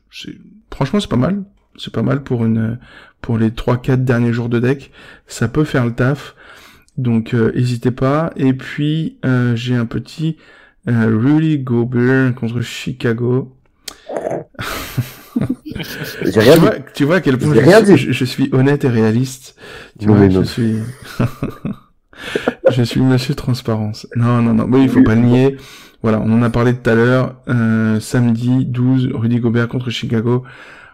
Speaker 3: franchement, c'est pas mal. C'est pas mal pour les 3-4 derniers jours de deck. Ça peut faire le taf. Donc, hésitez pas. Et puis, j'ai un petit Rudy Gobert contre Chicago.
Speaker 5: J'ai rien dit.
Speaker 3: Tu vois à quel point je suis honnête et réaliste. Je suis monsieur transparence. Non. Oui, il faut pas le nier. Voilà, on en a parlé tout à l'heure. Samedi 12, Rudy Gobert contre Chicago.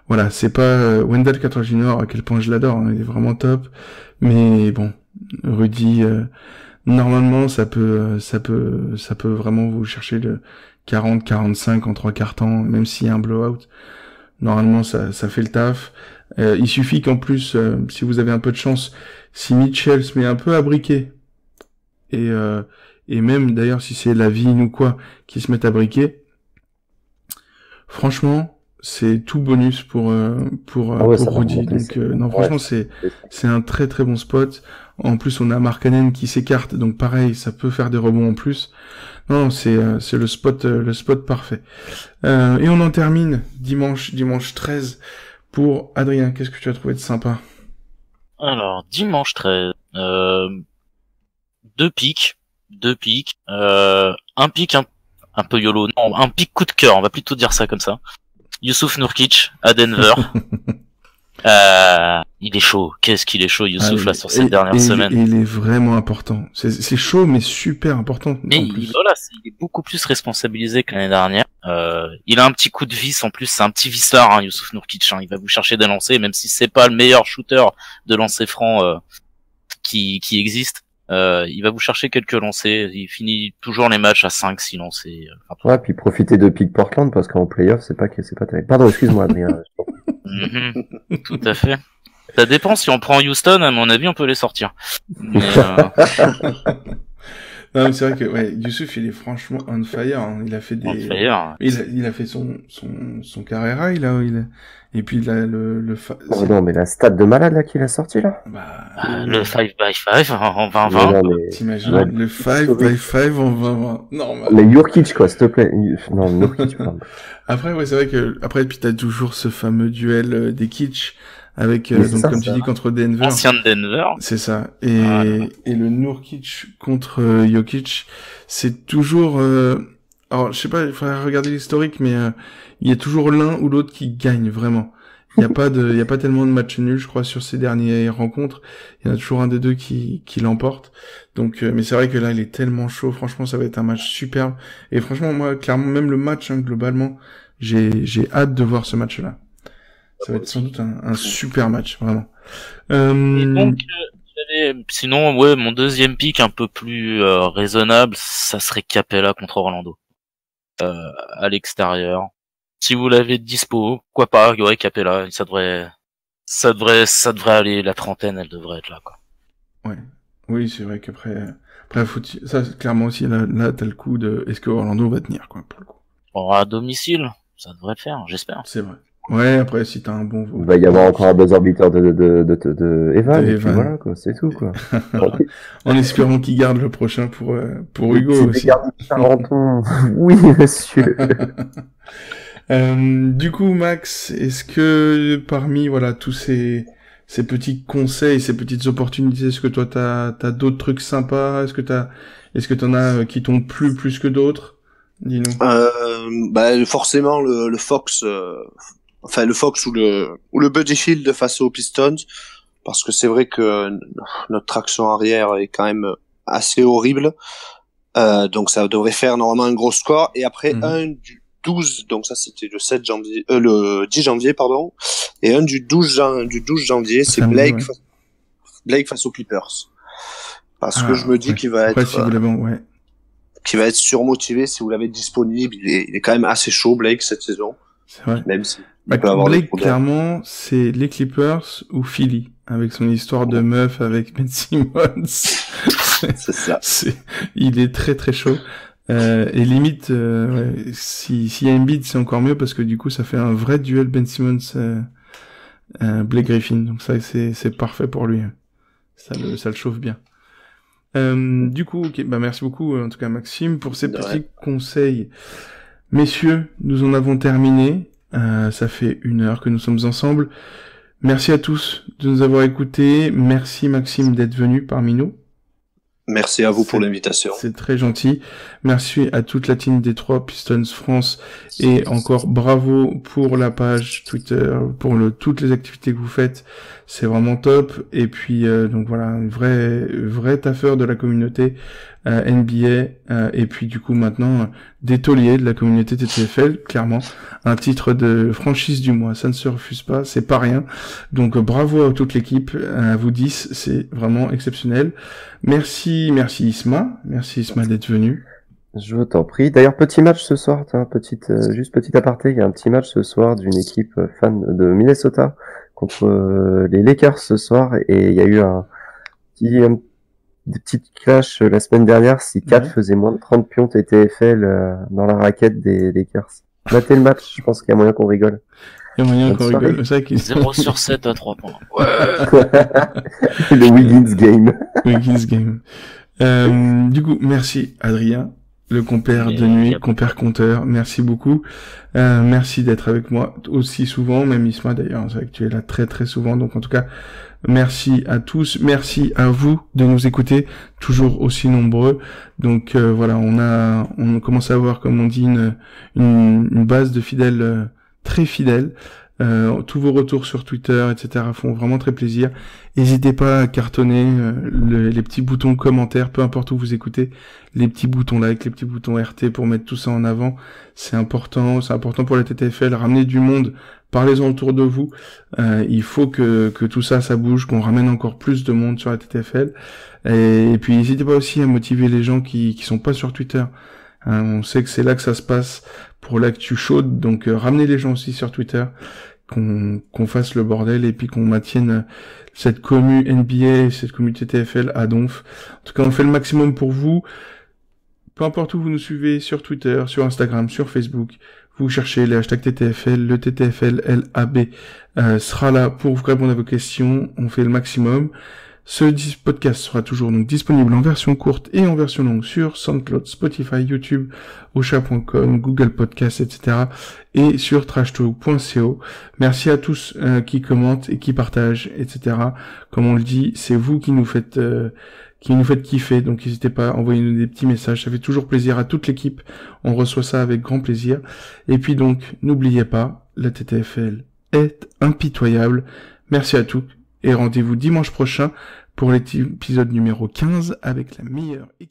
Speaker 3: Voilà, c'est pas Wendell Carter Jr. à quel point je l'adore. Hein, il est vraiment top. Mais bon, Rudy, normalement, ça peut vraiment vous chercher le 40-45 en 3 quarts temps, même s'il y a un blowout. Normalement, ça fait le taf. Il suffit qu'en plus, si vous avez un peu de chance, si Mitchell se met un peu à briquer, et même d'ailleurs si c'est Lavigne ou quoi qui se met à briquer, franchement, c'est tout bonus pour Rudy. Donc non, franchement, c'est un très très bon spot. En plus, on a Markkanen qui s'écarte, donc pareil, ça peut faire des rebonds en plus. Non, c'est le spot parfait. Et on en termine dimanche 13 pour Adrien. Qu'est-ce que tu as trouvé de sympa?
Speaker 4: Alors, dimanche 13, 2 pics, un pic un peu YOLO, non, un pic coup de cœur, on va plutôt dire ça comme ça. Youssouf Nurkic à Denver. Il est chaud. Qu'est-ce qu'il est chaud, Youssouf, là, sur cette dernière semaine.
Speaker 3: Il est vraiment important. C'est chaud, mais super important.
Speaker 4: Mais il est beaucoup plus responsabilisé que l'année dernière. Il a un petit coup de vis, en plus, c'est un petit vissard, hein, Youssouf Nurkic, hein. Il va vous chercher des lancers, même si c'est pas le meilleur shooter de lancers francs, qui existe. Il va vous chercher quelques lancers. Il finit toujours les matchs à 5-6 lancers.
Speaker 5: Ouais, puis profitez de pick Portland parce qu'en playoff, c'est pas terrible. Pardon, excuse-moi, Adrien.
Speaker 4: Tout à fait. Ça dépend, si on prend Houston, à mon avis, on peut les sortir. Mais,
Speaker 3: Non, mais c'est vrai que, ouais, Youssouf, il est franchement on fire, hein. Il a fait des, il a fait son Carrera, là, où il est, et puis, il a
Speaker 5: Oh non, mais la stat de malade, là, qu'il a sorti, là.
Speaker 4: le 5x5 en 2020.
Speaker 5: Non, mais...
Speaker 3: T'imagines, le 5x5 en 2020. Normal.
Speaker 5: Mais Jurkic, quoi, s'il te plaît. Non, Jurkic, pardon.
Speaker 3: Après, ouais, c'est vrai que, après, puis t'as toujours ce fameux duel des kitsch avec,
Speaker 5: Mais
Speaker 3: donc,
Speaker 5: ça,
Speaker 3: comme tu dis, contre Denver.
Speaker 4: Ancien de Denver.
Speaker 3: C'est ça. Et le Nurkic contre Jokic, c'est toujours, alors, je sais pas, il faudrait regarder l'historique, mais, il y a toujours l'un ou l'autre qui gagne, vraiment. Il y a pas tellement de matchs nuls, je crois, sur ces dernières rencontres. Il y en a toujours un des deux qui l'emporte. Donc, mais c'est vrai que là, il est tellement chaud. Franchement, ça va être un match superbe. Et franchement, moi, clairement, même le match, hein, globalement, j'ai hâte de voir ce match-là. Ça va être sans doute un super match, vraiment.
Speaker 4: Et donc, sinon, ouais, mon deuxième pick un peu plus raisonnable, ça serait Capella contre Orlando. À l'extérieur. Si vous l'avez dispo, quoi pas, ouais, Capella, ça devrait aller, la trentaine, elle devrait être là, quoi.
Speaker 3: Ouais. Oui, c'est vrai qu'après, ça, clairement aussi, là, t'as le coup de, est-ce que Orlando va tenir, quoi, pour le coup.
Speaker 4: Bon, à domicile, ça devrait le faire, j'espère.
Speaker 3: C'est vrai. Ouais, après, si t'as un bon...
Speaker 5: Il va y avoir encore un buzzer beater de Evan, et puis voilà, quoi, c'est tout, quoi.
Speaker 3: En espérant qu'il garde le prochain pour Hugo aussi.
Speaker 5: Oui, monsieur.
Speaker 3: Du coup, Max, est-ce que parmi, voilà, tous ces petits conseils, ces petites opportunités, est-ce que toi t'as d'autres trucs sympas? Est-ce que t'en as qui t'ont plu plus que d'autres? Dis-nous.
Speaker 6: Forcément le Fox, le Fox ou le Buddy Field face aux Pistons, parce que c'est vrai que notre traction arrière est quand même assez horrible. Donc ça devrait faire normalement un gros score. Et après un du 12, donc ça c'était le 10 janvier, pardon, et un du 12 janvier, c'est Blake face aux Clippers. Parce que je me dis qu'il va être, qui va être surmotivé si vous l'avez disponible. Il est quand même assez chaud, Blake, cette saison.
Speaker 3: C'est vrai.
Speaker 6: Même si
Speaker 3: Blake, clairement, c'est les Clippers ou Philly, avec son histoire de meuf avec Ben Simmons.
Speaker 6: C'est ça.
Speaker 3: Il est très très chaud. Et limite, s'il y a Embiid, c'est encore mieux parce que du coup, ça fait un vrai duel Ben Simmons, Blake Griffin. Donc ça, c'est parfait pour lui. Ça le chauffe bien. Du coup, merci beaucoup, en tout cas, Maxime, pour ces petits conseils. Messieurs, nous en avons terminé. Ça fait 1 heure que nous sommes ensemble. Merci à tous de nous avoir écoutés. Merci, Maxime, d'être venu parmi nous.
Speaker 6: Merci à vous pour l'invitation.
Speaker 3: C'est très gentil. Merci à toute la team des 3 Pistons France et encore bravo pour la page Twitter, pour toutes les activités que vous faites. C'est vraiment top. Et puis donc voilà, un vrai taffeur de la communauté NBA et puis du coup maintenant des tauliers de la communauté TTFL, clairement un titre de franchise du mois, ça ne se refuse pas, c'est pas rien. Donc bravo à toute l'équipe, à vous 10, c'est vraiment exceptionnel. Merci Isma d'être venu.
Speaker 5: Je t'en prie. D'ailleurs, petit match ce soir, petit aparté, il y a un petit match ce soir d'une équipe fan de Minnesota contre les Lakers ce soir, et il y a eu des petites clashs la semaine dernière si Kat faisait moins de 30 pions TTFL dans la raquette des Lakers. Matez le match, je pense qu'il y a moyen qu'on rigole.
Speaker 3: Il y a moyen qu'on rigole. C'est vrai qu'il
Speaker 4: 0 sur 7 à 3 points.
Speaker 3: Ouais.
Speaker 5: Le Wiggins game.
Speaker 3: Wiggins game. Du coup, merci Adrien, le compère de nuit, compère compteur. Merci beaucoup. Merci d'être avec moi aussi souvent, même Isma d'ailleurs. C'est vrai que tu es là très très souvent. Donc en tout cas, merci à tous. Merci à vous de nous écouter, toujours aussi nombreux. Donc voilà, on commence à avoir, comme on dit, une base de fidèles très fidèles. Tous vos retours sur Twitter, etc. font vraiment très plaisir. N'hésitez pas à cartonner les petits boutons commentaires, peu importe où vous écoutez, les petits boutons like, les petits boutons RT pour mettre tout ça en avant. C'est important pour la TTFL. Ramenez du monde, parlez-en autour de vous. Il faut que tout ça bouge, qu'on ramène encore plus de monde sur la TTFL. Et puis n'hésitez pas aussi à motiver les gens qui sont pas sur Twitter. On sait que c'est là que ça se passe pour l'actu chaude, donc ramenez les gens aussi sur Twitter, qu'on fasse le bordel et puis qu'on maintienne cette commu NBA, cette commu TTFL à donf. En tout cas, on fait le maximum pour vous. Peu importe où vous nous suivez, sur Twitter, sur Instagram, sur Facebook, vous cherchez les hashtags TTFL, le TTFL LAB sera là pour vous répondre à vos questions. On fait le maximum. Ce podcast sera toujours donc disponible en version courte et en version longue sur SoundCloud, Spotify, YouTube, Ocha.com, Google Podcast, etc. et sur trashtalk.co. Merci à tous qui commentent et qui partagent, etc. Comme on le dit, c'est vous qui nous faites kiffer, donc n'hésitez pas à envoyer nous des petits messages, ça fait toujours plaisir à toute l'équipe, on reçoit ça avec grand plaisir. Et puis donc, n'oubliez pas, la TTFL est impitoyable. Merci à tous. Et rendez-vous dimanche prochain pour l'épisode numéro 15 avec la meilleure équipe.